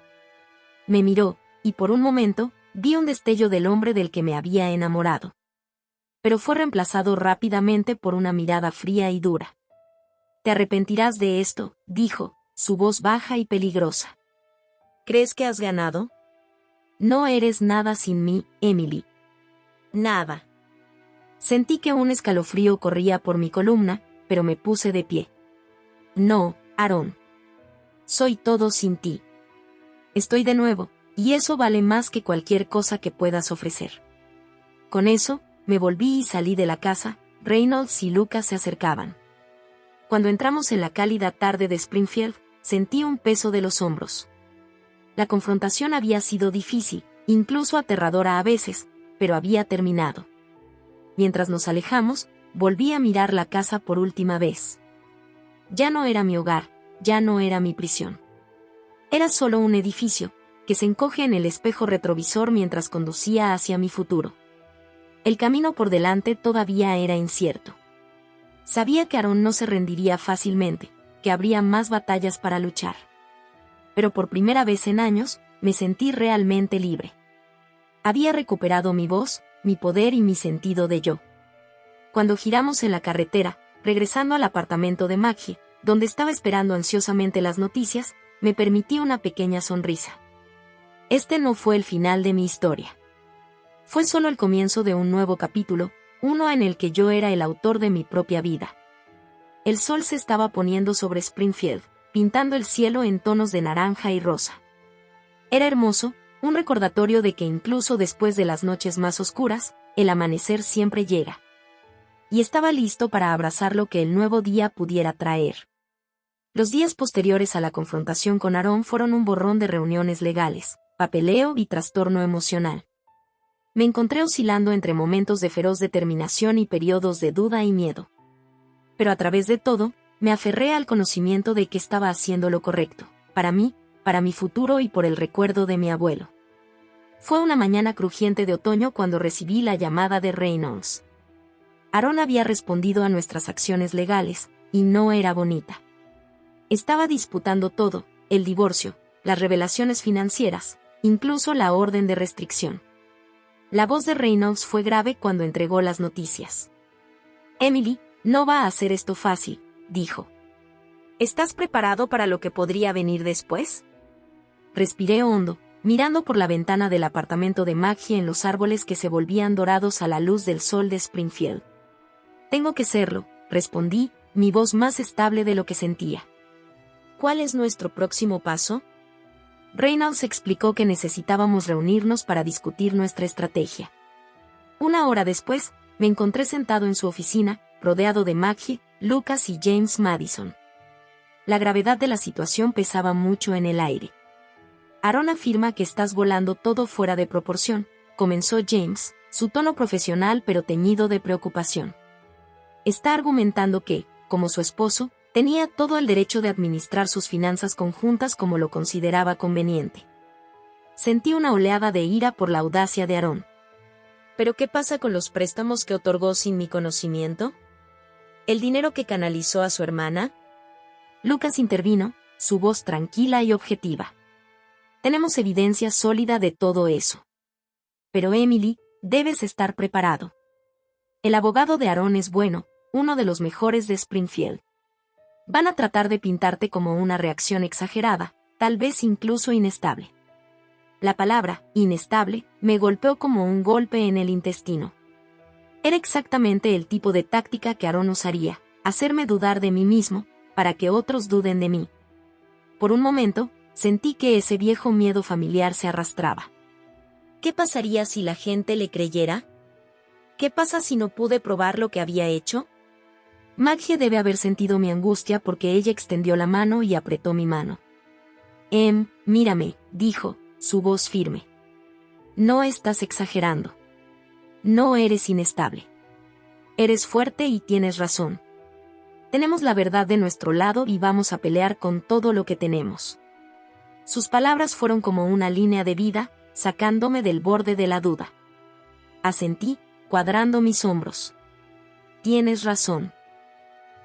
Me miró, y por un momento, vi un destello del hombre del que me había enamorado. Pero fue reemplazado rápidamente por una mirada fría y dura. Te arrepentirás de esto, dijo, su voz baja y peligrosa. ¿Crees que has ganado? No eres nada sin mí, Emily. Nada. Sentí que un escalofrío corría por mi columna, pero me puse de pie. No, Aarón. Soy todo sin ti. Estoy de nuevo, y eso vale más que cualquier cosa que puedas ofrecer. Con eso, me volví y salí de la casa. Reynolds y Lucas se acercaban. Cuando entramos en la cálida tarde de Springfield, sentí un peso de los hombros. La confrontación había sido difícil, incluso aterradora a veces, pero había terminado. Mientras nos alejamos, volví a mirar la casa por última vez. Ya no era mi hogar, ya no era mi prisión. Era solo un edificio, que se encoge en el espejo retrovisor mientras conducía hacia mi futuro. El camino por delante todavía era incierto. Sabía que Aarón no se rendiría fácilmente, que habría más batallas para luchar. Pero por primera vez en años, me sentí realmente libre. Había recuperado mi voz, mi poder y mi sentido de yo. Cuando giramos en la carretera, regresando al apartamento de Maggie, donde estaba esperando ansiosamente las noticias, me permití una pequeña sonrisa. Este no fue el final de mi historia. Fue solo el comienzo de un nuevo capítulo, uno en el que yo era el autor de mi propia vida. El sol se estaba poniendo sobre Springfield, pintando el cielo en tonos de naranja y rosa. Era hermoso, un recordatorio de que incluso después de las noches más oscuras, el amanecer siempre llega. Y estaba listo para abrazar lo que el nuevo día pudiera traer. Los días posteriores a la confrontación con Aarón fueron un borrón de reuniones legales, papeleo y trastorno emocional. Me encontré oscilando entre momentos de feroz determinación y periodos de duda y miedo. Pero a través de todo, me aferré al conocimiento de que estaba haciendo lo correcto, para mí, para mi futuro y por el recuerdo de mi abuelo. Fue una mañana crujiente de otoño cuando recibí la llamada de Reynolds. Aarón había respondido a nuestras acciones legales, y no era bonita. Estaba disputando todo, el divorcio, las revelaciones financieras, incluso la orden de restricción. La voz de Reynolds fue grave cuando entregó las noticias. Emily, no va a hacer esto fácil, dijo. ¿Estás preparado para lo que podría venir después? Respiré hondo, mirando por la ventana del apartamento de Maggie en los árboles que se volvían dorados a la luz del sol de Springfield. Tengo que serlo, respondí, mi voz más estable de lo que sentía. ¿Cuál es nuestro próximo paso? Reynolds explicó que necesitábamos reunirnos para discutir nuestra estrategia. Una hora después, me encontré sentado en su oficina, rodeado de Maggie, Lucas y James Madison. La gravedad de la situación pesaba mucho en el aire. Aaron afirma que estás volando todo fuera de proporción, comenzó James, su tono profesional pero teñido de preocupación. Está argumentando que, como su esposo, tenía todo el derecho de administrar sus finanzas conjuntas como lo consideraba conveniente. Sentí una oleada de ira por la audacia de Aaron. ¿Pero qué pasa con los préstamos que otorgó sin mi conocimiento? ¿El dinero que canalizó a su hermana? Lucas intervino, su voz tranquila y objetiva. Tenemos evidencia sólida de todo eso. Pero Emily, debes estar preparado. El abogado de Aaron es bueno, uno de los mejores de Springfield. Van a tratar de pintarte como una reacción exagerada, tal vez incluso inestable. La palabra, inestable, me golpeó como un golpe en el intestino. Era exactamente el tipo de táctica que Aaron usaría, hacerme dudar de mí mismo, para que otros duden de mí. Por un momento, sentí que ese viejo miedo familiar se arrastraba. ¿Qué pasaría si la gente le creyera? ¿Qué pasa si no pude probar lo que había hecho? Maggie debe haber sentido mi angustia porque ella extendió la mano y apretó mi mano. Mírame, dijo, su voz firme. No estás exagerando. No eres inestable. Eres fuerte y tienes razón. Tenemos la verdad de nuestro lado y vamos a pelear con todo lo que tenemos. Sus palabras fueron como una línea de vida, sacándome del borde de la duda. Asentí, cuadrando mis hombros. Tienes razón.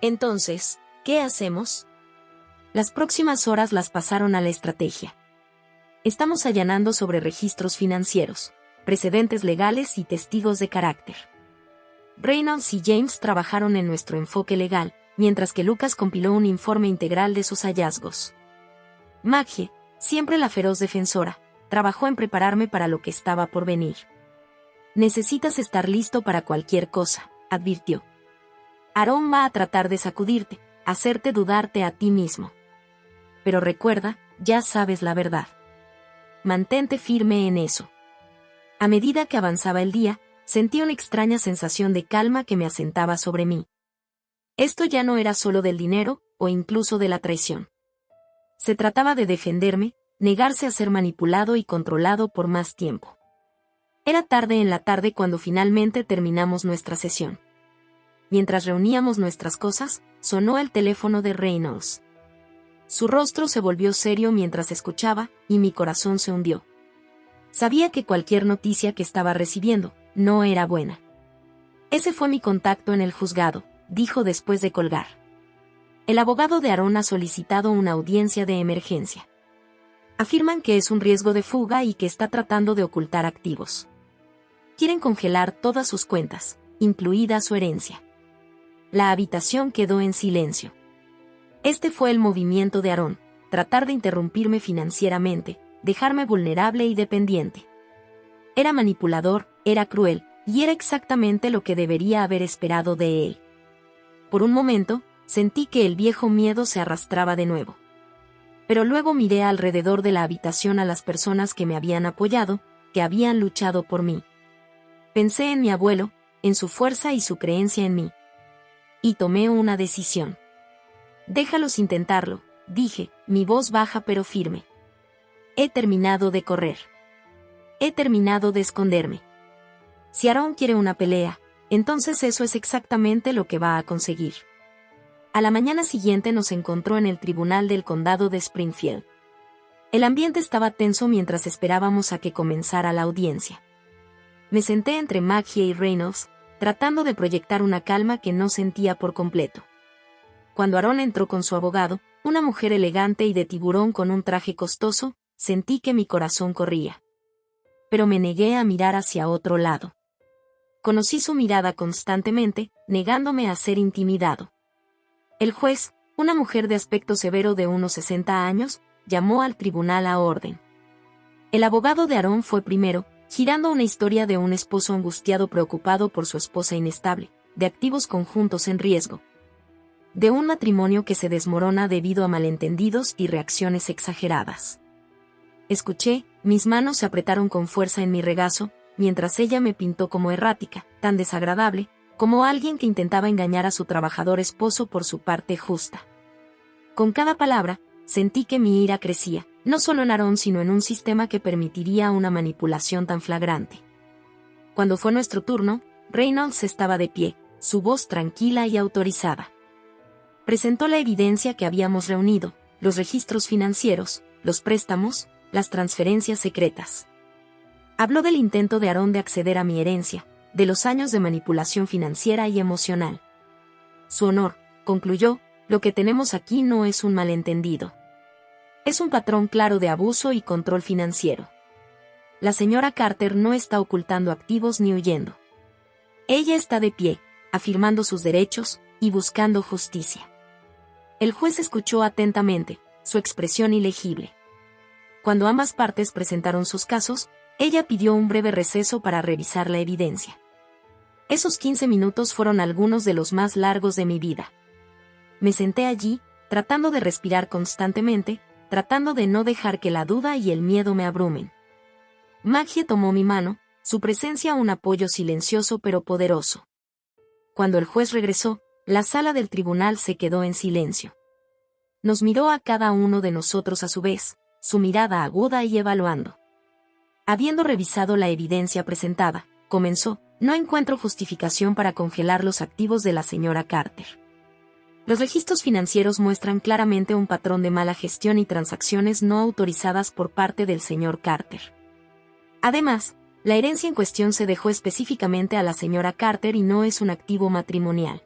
Entonces, ¿qué hacemos? Las próximas horas las pasaron a la estrategia. Estamos allanando sobre registros financieros, precedentes legales y testigos de carácter. Reynolds y James trabajaron en nuestro enfoque legal, mientras que Lucas compiló un informe integral de sus hallazgos. Maggie, siempre la feroz defensora, trabajó en prepararme para lo que estaba por venir. Necesitas estar listo para cualquier cosa, advirtió. Aaron va a tratar de sacudirte, hacerte dudarte a ti mismo. Pero recuerda, ya sabes la verdad. Mantente firme en eso. A medida que avanzaba el día, sentí una extraña sensación de calma que me asentaba sobre mí. Esto ya no era solo del dinero, o incluso de la traición. Se trataba de defenderme, negarse a ser manipulado y controlado por más tiempo. Era tarde en la tarde cuando finalmente terminamos nuestra sesión. Mientras reuníamos nuestras cosas, sonó el teléfono de Reynolds. Su rostro se volvió serio mientras escuchaba, y mi corazón se hundió. Sabía que cualquier noticia que estaba recibiendo no era buena. Ese fue mi contacto en el juzgado, dijo después de colgar. El abogado de Aaron ha solicitado una audiencia de emergencia. Afirman que es un riesgo de fuga y que está tratando de ocultar activos. Quieren congelar todas sus cuentas, incluida su herencia. La habitación quedó en silencio. Este fue el movimiento de Aaron, tratar de interrumpirme financieramente, dejarme vulnerable y dependiente. Era manipulador, era cruel, y era exactamente lo que debería haber esperado de él. Por un momento, sentí que el viejo miedo se arrastraba de nuevo. Pero luego miré alrededor de la habitación a las personas que me habían apoyado, que habían luchado por mí. Pensé en mi abuelo, en su fuerza y su creencia en mí. Y tomé una decisión. Déjalos intentarlo, dije, mi voz baja pero firme. He terminado de correr. He terminado de esconderme. Si Aaron quiere una pelea, entonces eso es exactamente lo que va a conseguir. A la mañana siguiente nos encontró en el tribunal del condado de Springfield. El ambiente estaba tenso mientras esperábamos a que comenzara la audiencia. Me senté entre Maggie y Reynolds, tratando de proyectar una calma que no sentía por completo. Cuando Aaron entró con su abogado, una mujer elegante y de tiburón con un traje costoso, sentí que mi corazón corría. Pero me negué a mirar hacia otro lado. Conocí su mirada constantemente, negándome a ser intimidado. El juez, una mujer de aspecto severo de unos 60 años, llamó al tribunal a orden. El abogado de Aarón fue primero, girando una historia de un esposo angustiado preocupado por su esposa inestable, de activos conjuntos en riesgo, de un matrimonio que se desmorona debido a malentendidos y reacciones exageradas. Escuché, mis manos se apretaron con fuerza en mi regazo, mientras ella me pintó como errática, tan desagradable, como alguien que intentaba engañar a su trabajador esposo por su parte justa. Con cada palabra, sentí que mi ira crecía, no solo en Aarón sino en un sistema que permitiría una manipulación tan flagrante. Cuando fue nuestro turno, Reynolds estaba de pie, su voz tranquila y autorizada. Presentó la evidencia que habíamos reunido, los registros financieros, los préstamos, las transferencias secretas. Habló del intento de Aarón de acceder a mi herencia, de los años de manipulación financiera y emocional. Su honor, concluyó, lo que tenemos aquí no es un malentendido. Es un patrón claro de abuso y control financiero. La señora Carter no está ocultando activos ni huyendo. Ella está de pie, afirmando sus derechos y buscando justicia. El juez escuchó atentamente, su expresión ilegible. Cuando ambas partes presentaron sus casos, ella pidió un breve receso para revisar la evidencia. Esos 15 minutos fueron algunos de los más largos de mi vida. Me senté allí, tratando de respirar constantemente, tratando de no dejar que la duda y el miedo me abrumen. Maggie tomó mi mano, su presencia un apoyo silencioso pero poderoso. Cuando el juez regresó, la sala del tribunal se quedó en silencio. Nos miró a cada uno de nosotros a su vez, su mirada aguda y evaluando. Habiendo revisado la evidencia presentada, comenzó, no encuentro justificación para congelar los activos de la señora Carter. Los registros financieros muestran claramente un patrón de mala gestión y transacciones no autorizadas por parte del señor Carter. Además, la herencia en cuestión se dejó específicamente a la señora Carter y no es un activo matrimonial.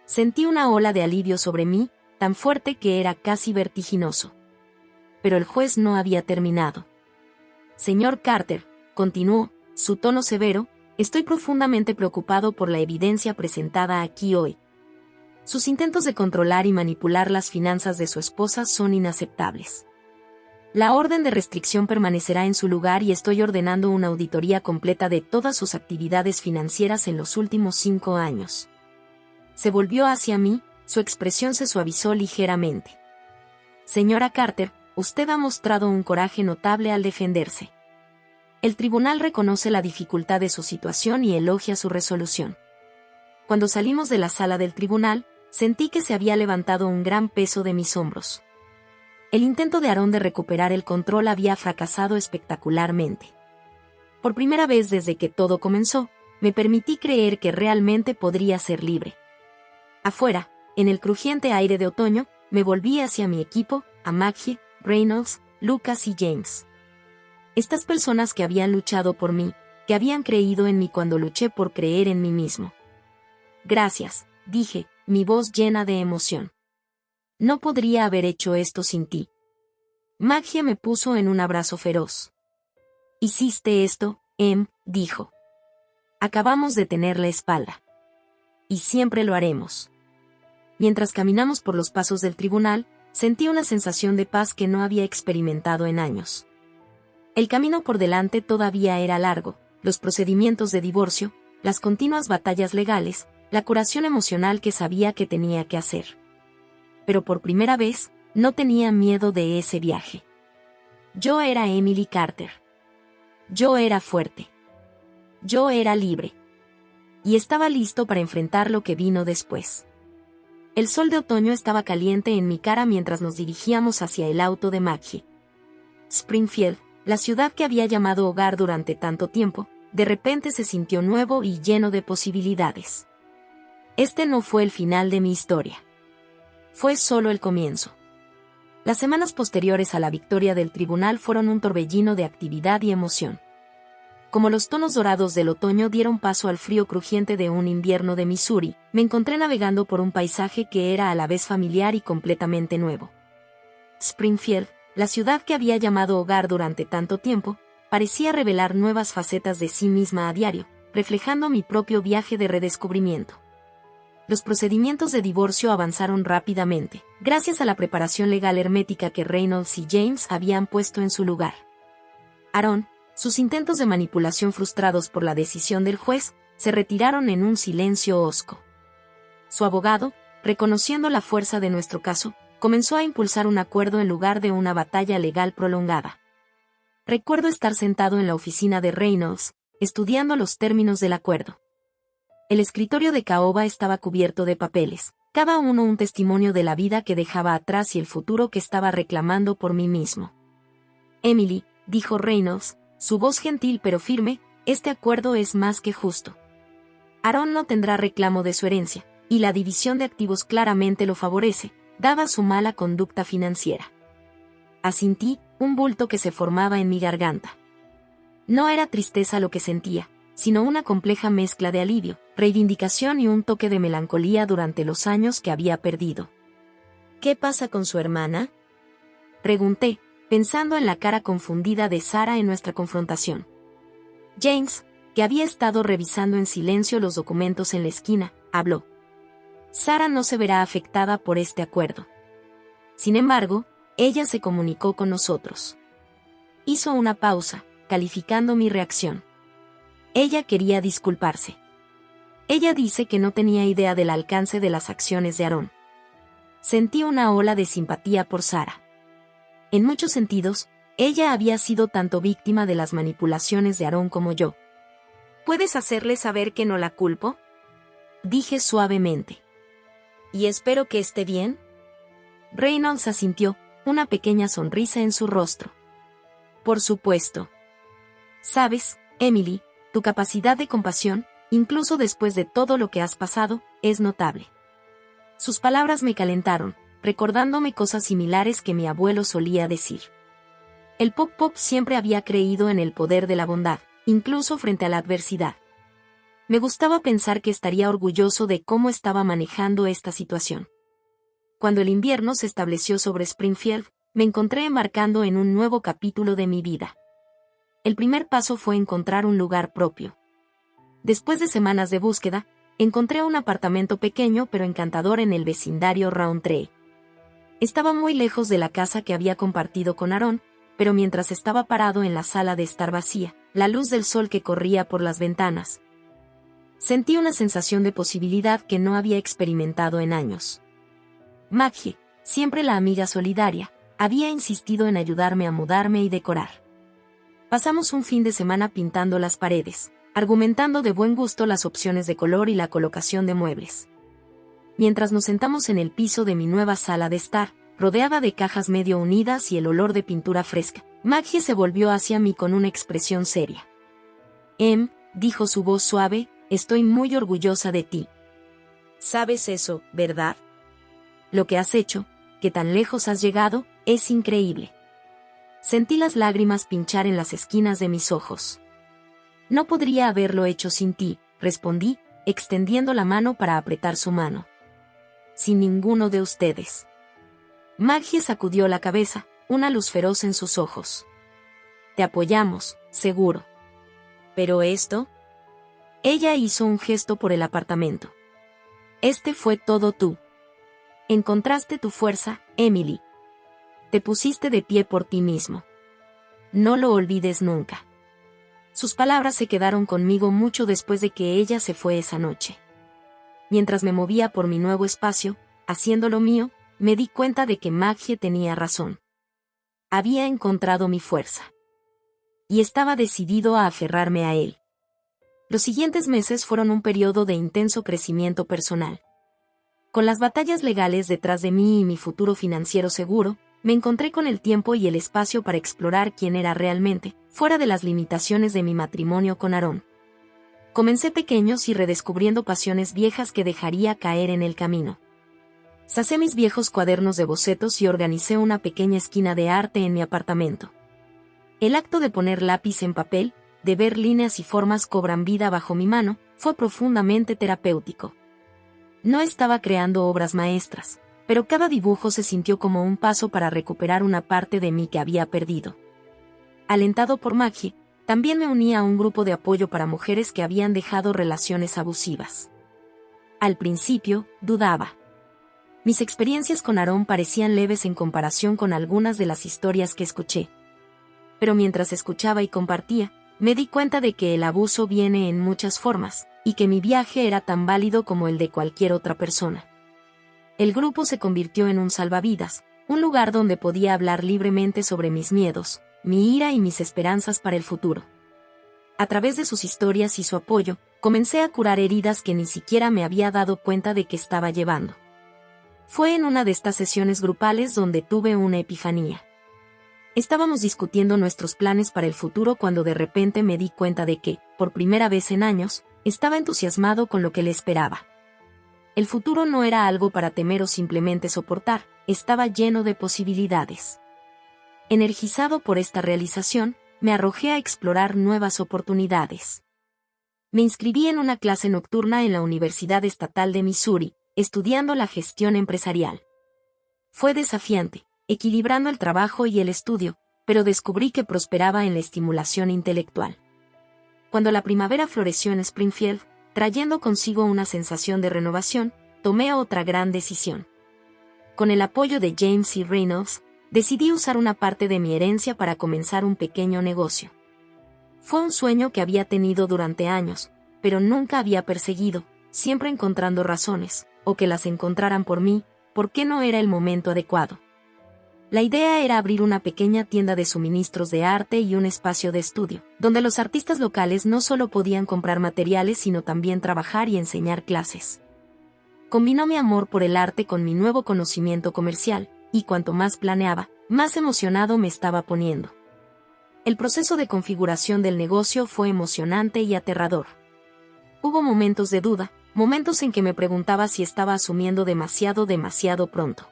Sentí una ola de alivio sobre mí, tan fuerte que era casi vertiginoso. Pero el juez no había terminado. Señor Carter, continuó, su tono severo, estoy profundamente preocupado por la evidencia presentada aquí hoy. Sus intentos de controlar y manipular las finanzas de su esposa son inaceptables. La orden de restricción permanecerá en su lugar y estoy ordenando una auditoría completa de todas sus actividades financieras en los últimos 5 años. Se volvió hacia mí, su expresión se suavizó ligeramente. Señora Carter, usted ha mostrado un coraje notable al defenderse. El tribunal reconoce la dificultad de su situación y elogia su resolución. Cuando salimos de la sala del tribunal, sentí que se había levantado un gran peso de mis hombros. El intento de Aarón de recuperar el control había fracasado espectacularmente. Por primera vez desde que todo comenzó, me permití creer que realmente podría ser libre. Afuera, en el crujiente aire de otoño, me volví hacia mi equipo, a Maggie, Reynolds, Lucas y James. Estas personas que habían luchado por mí, que habían creído en mí cuando luché por creer en mí mismo. Gracias, dije, mi voz llena de emoción. No podría haber hecho esto sin ti. Maggie me puso en un abrazo feroz. Hiciste esto, dijo. Acabamos de tener la espalda. Y siempre lo haremos. Mientras caminamos por los pasos del tribunal, sentí una sensación de paz que no había experimentado en años. El camino por delante todavía era largo, los procedimientos de divorcio, las continuas batallas legales, la curación emocional que sabía que tenía que hacer. Pero por primera vez, no tenía miedo de ese viaje. Yo era Emily Carter. Yo era fuerte. Yo era libre. Y estaba listo para enfrentar lo que vino después. El sol de otoño estaba caliente en mi cara mientras nos dirigíamos hacia el auto de Maggie. Springfield, la ciudad que había llamado hogar durante tanto tiempo, de repente se sintió nuevo y lleno de posibilidades. Este no fue el final de mi historia. Fue solo el comienzo. Las semanas posteriores a la victoria del tribunal fueron un torbellino de actividad y emoción. como los tonos dorados del otoño dieron paso al frío crujiente de un invierno de Missouri, me encontré navegando por un paisaje que era a la vez familiar y completamente nuevo. Springfield, la ciudad que había llamado hogar durante tanto tiempo, parecía revelar nuevas facetas de sí misma a diario, reflejando mi propio viaje de redescubrimiento. Los procedimientos de divorcio avanzaron rápidamente, gracias a la preparación legal hermética que Reynolds y James habían puesto en su lugar. Aaron, sus intentos de manipulación frustrados por la decisión del juez, se retiraron en un silencio hosco. Su abogado, reconociendo la fuerza de nuestro caso, comenzó a impulsar un acuerdo en lugar de una batalla legal prolongada. Recuerdo estar sentado en la oficina de Reynolds, estudiando los términos del acuerdo. El escritorio de caoba estaba cubierto de papeles, cada uno un testimonio de la vida que dejaba atrás y el futuro que estaba reclamando por mí mismo. Emily, dijo Reynolds, su voz gentil pero firme, este acuerdo es más que justo. Aaron no tendrá reclamo de su herencia, y la división de activos claramente lo favorece, dada su mala conducta financiera. Asintí, un bulto que se formaba en mi garganta. No era tristeza lo que sentía, sino una compleja mezcla de alivio, reivindicación y un toque de melancolía durante los años que había perdido. ¿Qué pasa con su hermana?, pregunté, pensando en la cara confundida de Sarah en nuestra confrontación. James, que había estado revisando en silencio los documentos en la esquina, habló. Sarah no se verá afectada por este acuerdo. Sin embargo, ella se comunicó con nosotros. Hizo una pausa, calificando mi reacción. Ella quería disculparse. Ella dice que no tenía idea del alcance de las acciones de Aaron. Sentí una ola de simpatía por Sarah. En muchos sentidos, ella había sido tanto víctima de las manipulaciones de Aaron como yo. ¿Puedes hacerle saber que no la culpo?, dije suavemente. ¿Y espero que esté bien? Reynolds asintió, una pequeña sonrisa en su rostro. Por supuesto. Sabes, Emily, tu capacidad de compasión, incluso después de todo lo que has pasado, es notable. Sus palabras me calentaron, recordándome cosas similares que mi abuelo solía decir. El Pop siempre había creído en el poder de la bondad, incluso frente a la adversidad. Me gustaba pensar que estaría orgulloso de cómo estaba manejando esta situación. Cuando el invierno se estableció sobre Springfield, me encontré embarcando en un nuevo capítulo de mi vida. El primer paso fue encontrar un lugar propio. Después de semanas de búsqueda, encontré un apartamento pequeño pero encantador en el vecindario Roundtree. Estaba muy lejos de la casa que había compartido con Aaron, pero mientras estaba parado en la sala de estar vacía, la luz del sol que corría por las ventanas, sentí una sensación de posibilidad que no había experimentado en años. Maggie, siempre la amiga solidaria, había insistido en ayudarme a mudarme y decorar. Pasamos un fin de semana pintando las paredes, argumentando de buen gusto las opciones de color y la colocación de muebles. Mientras nos sentamos en el piso de mi nueva sala de estar, rodeada de cajas medio unidas y el olor de pintura fresca, Maggie se volvió hacia mí con una expresión seria. Dijo su voz suave, estoy muy orgullosa de ti. ¿Sabes eso, verdad? Lo que has hecho, que tan lejos has llegado, es increíble. Sentí las lágrimas pinchar en las esquinas de mis ojos. No podría haberlo hecho sin ti, respondí, extendiendo la mano para apretar su mano. Sin ninguno de ustedes. Maggie sacudió la cabeza, una luz feroz en sus ojos. Te apoyamos, seguro. ¿Pero esto? Ella hizo un gesto por el apartamento. Este fue todo tú. Encontraste tu fuerza, Emily. Te pusiste de pie por ti mismo. No lo olvides nunca. Sus palabras se quedaron conmigo mucho después de que ella se fue esa noche. Mientras me movía por mi nuevo espacio, haciendo lo mío, me di cuenta de que Maggie tenía razón. Había encontrado mi fuerza. Y estaba decidido a aferrarme a él. Los siguientes meses fueron un periodo de intenso crecimiento personal. Con las batallas legales detrás de mí y mi futuro financiero seguro, me encontré con el tiempo y el espacio para explorar quién era realmente, fuera de las limitaciones de mi matrimonio con Aaron. Comencé pequeños y redescubriendo pasiones viejas que dejaría caer en el camino. Sacé mis viejos cuadernos de bocetos y organicé una pequeña esquina de arte en mi apartamento. El acto de poner lápiz en papel, de ver líneas y formas cobran vida bajo mi mano, fue profundamente terapéutico. No estaba creando obras maestras, pero cada dibujo se sintió como un paso para recuperar una parte de mí que había perdido. Alentado por Maggie, también me uní a un grupo de apoyo para mujeres que habían dejado relaciones abusivas. Al principio, dudaba. Mis experiencias con Aaron parecían leves en comparación con algunas de las historias que escuché. Pero mientras escuchaba y compartía, me di cuenta de que el abuso viene en muchas formas, y que mi viaje era tan válido como el de cualquier otra persona. El grupo se convirtió en un salvavidas, un lugar donde podía hablar libremente sobre mis miedos, mi ira y mis esperanzas para el futuro. A través de sus historias y su apoyo, comencé a curar heridas que ni siquiera me había dado cuenta de que estaba llevando. Fue en una de estas sesiones grupales donde tuve una epifanía. Estábamos discutiendo nuestros planes para el futuro cuando de repente me di cuenta de que, por primera vez en años, estaba entusiasmado con lo que le esperaba. El futuro no era algo para temer o simplemente soportar, estaba lleno de posibilidades. Energizado por esta realización, me arrojé a explorar nuevas oportunidades. Me inscribí en una clase nocturna en la Universidad Estatal de Missouri, estudiando la gestión empresarial. Fue desafiante, equilibrando el trabajo y el estudio, pero descubrí que prosperaba en la estimulación intelectual. Cuando la primavera floreció en Springfield, trayendo consigo una sensación de renovación, tomé otra gran decisión. Con el apoyo de James C. Reynolds, decidí usar una parte de mi herencia para comenzar un pequeño negocio. Fue un sueño que había tenido durante años, pero nunca había perseguido, siempre encontrando razones, o que las encontraran por mí, porque no era el momento adecuado. La idea era abrir una pequeña tienda de suministros de arte y un espacio de estudio, donde los artistas locales no solo podían comprar materiales sino también trabajar y enseñar clases. Combinó mi amor por el arte con mi nuevo conocimiento comercial, y cuanto más planeaba, más emocionado me estaba poniendo. El proceso de configuración del negocio fue emocionante y aterrador. Hubo momentos de duda, momentos en que me preguntaba si estaba asumiendo demasiado pronto.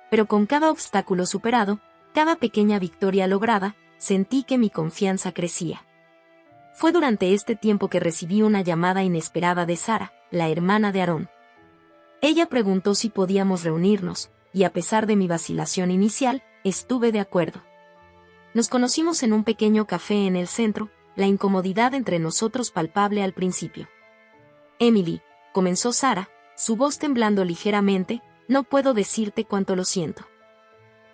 Pero con cada obstáculo superado, cada pequeña victoria lograda, sentí que mi confianza crecía. Fue durante este tiempo que recibí una llamada inesperada de Sara, la hermana de Aaron. Ella preguntó si podíamos reunirnos, y a pesar de mi vacilación inicial, estuve de acuerdo. Nos conocimos en un pequeño café en el centro, la incomodidad entre nosotros palpable al principio. Emily, comenzó Sara, su voz temblando ligeramente, no puedo decirte cuánto lo siento.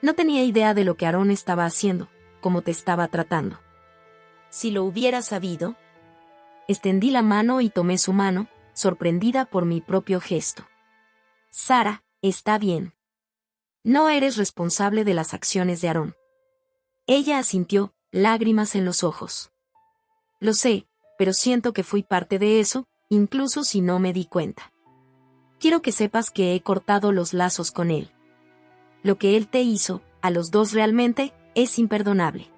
No tenía idea de lo que Aaron estaba haciendo, cómo te estaba tratando. Si lo hubiera sabido. Extendí la mano y tomé su mano, sorprendida por mi propio gesto. Sara, está bien. No eres responsable de las acciones de Aaron. Ella asintió, lágrimas en los ojos. Lo sé, pero siento que fui parte de eso, incluso si no me di cuenta. Quiero que sepas que he cortado los lazos con él. Lo que él te hizo, a los dos realmente, es imperdonable.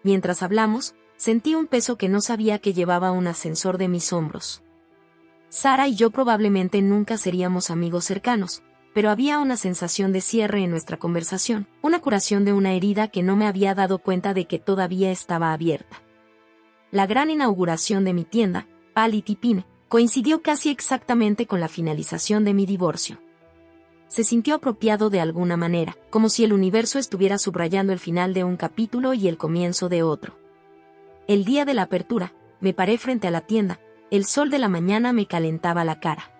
Mientras hablamos, sentí un peso que no sabía que llevaba un ascensor de mis hombros. Sara y yo probablemente nunca seríamos amigos cercanos, pero había una sensación de cierre en nuestra conversación, una curación de una herida que no me había dado cuenta de que todavía estaba abierta. La gran inauguración de mi tienda, Pal & Pin, coincidió casi exactamente con la finalización de mi divorcio. Se sintió apropiado de alguna manera, como si el universo estuviera subrayando el final de un capítulo y el comienzo de otro. El día de la apertura, me paré frente a la tienda, el sol de la mañana me calentaba la cara.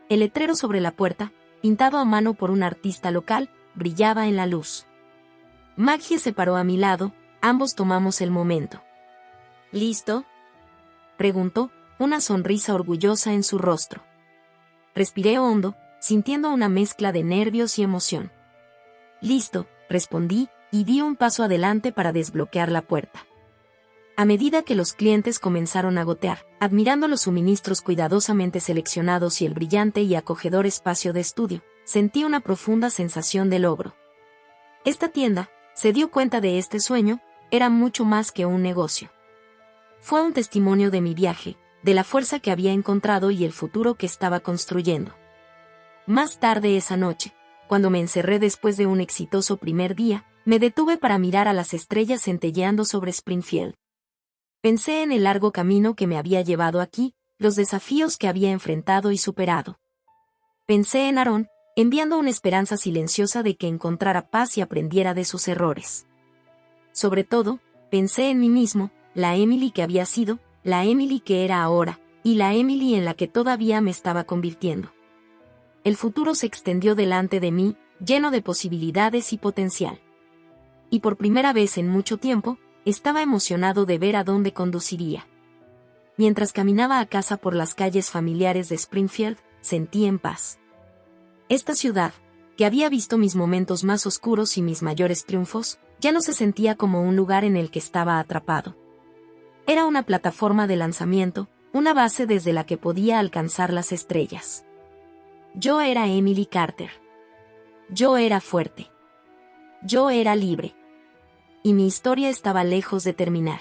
El letrero sobre la puerta, pintado a mano por un artista local, brillaba en la luz. Maggie se paró a mi lado, ambos tomamos el momento. ¿Listo?, preguntó, una sonrisa orgullosa en su rostro. Respiré hondo, sintiendo una mezcla de nervios y emoción. Listo, respondí, y di un paso adelante para desbloquear la puerta. A medida que los clientes comenzaron a gotear, admirando los suministros cuidadosamente seleccionados y el brillante y acogedor espacio de estudio, sentí una profunda sensación de logro. Esta tienda, se dio cuenta de este sueño, era mucho más que un negocio. Fue un testimonio de mi viaje, de la fuerza que había encontrado y el futuro que estaba construyendo. Más tarde esa noche, cuando me encerré después de un exitoso primer día, me detuve para mirar a las estrellas centelleando sobre Springfield. Pensé en el largo camino que me había llevado aquí, los desafíos que había enfrentado y superado. Pensé en Aaron, enviando una esperanza silenciosa de que encontrara paz y aprendiera de sus errores. Sobre todo, pensé en mí mismo, la Emily que había sido, la Emily que era ahora, y la Emily en la que todavía me estaba convirtiendo. El futuro se extendió delante de mí, lleno de posibilidades y potencial. Y por primera vez en mucho tiempo, estaba emocionado de ver a dónde conduciría. Mientras caminaba a casa por las calles familiares de Springfield, sentí en paz. Esta ciudad, que había visto mis momentos más oscuros y mis mayores triunfos, ya no se sentía como un lugar en el que estaba atrapado. Era una plataforma de lanzamiento, una base desde la que podía alcanzar las estrellas. Yo era Emily Carter. Yo era fuerte. Yo era libre. Y mi historia estaba lejos de terminar.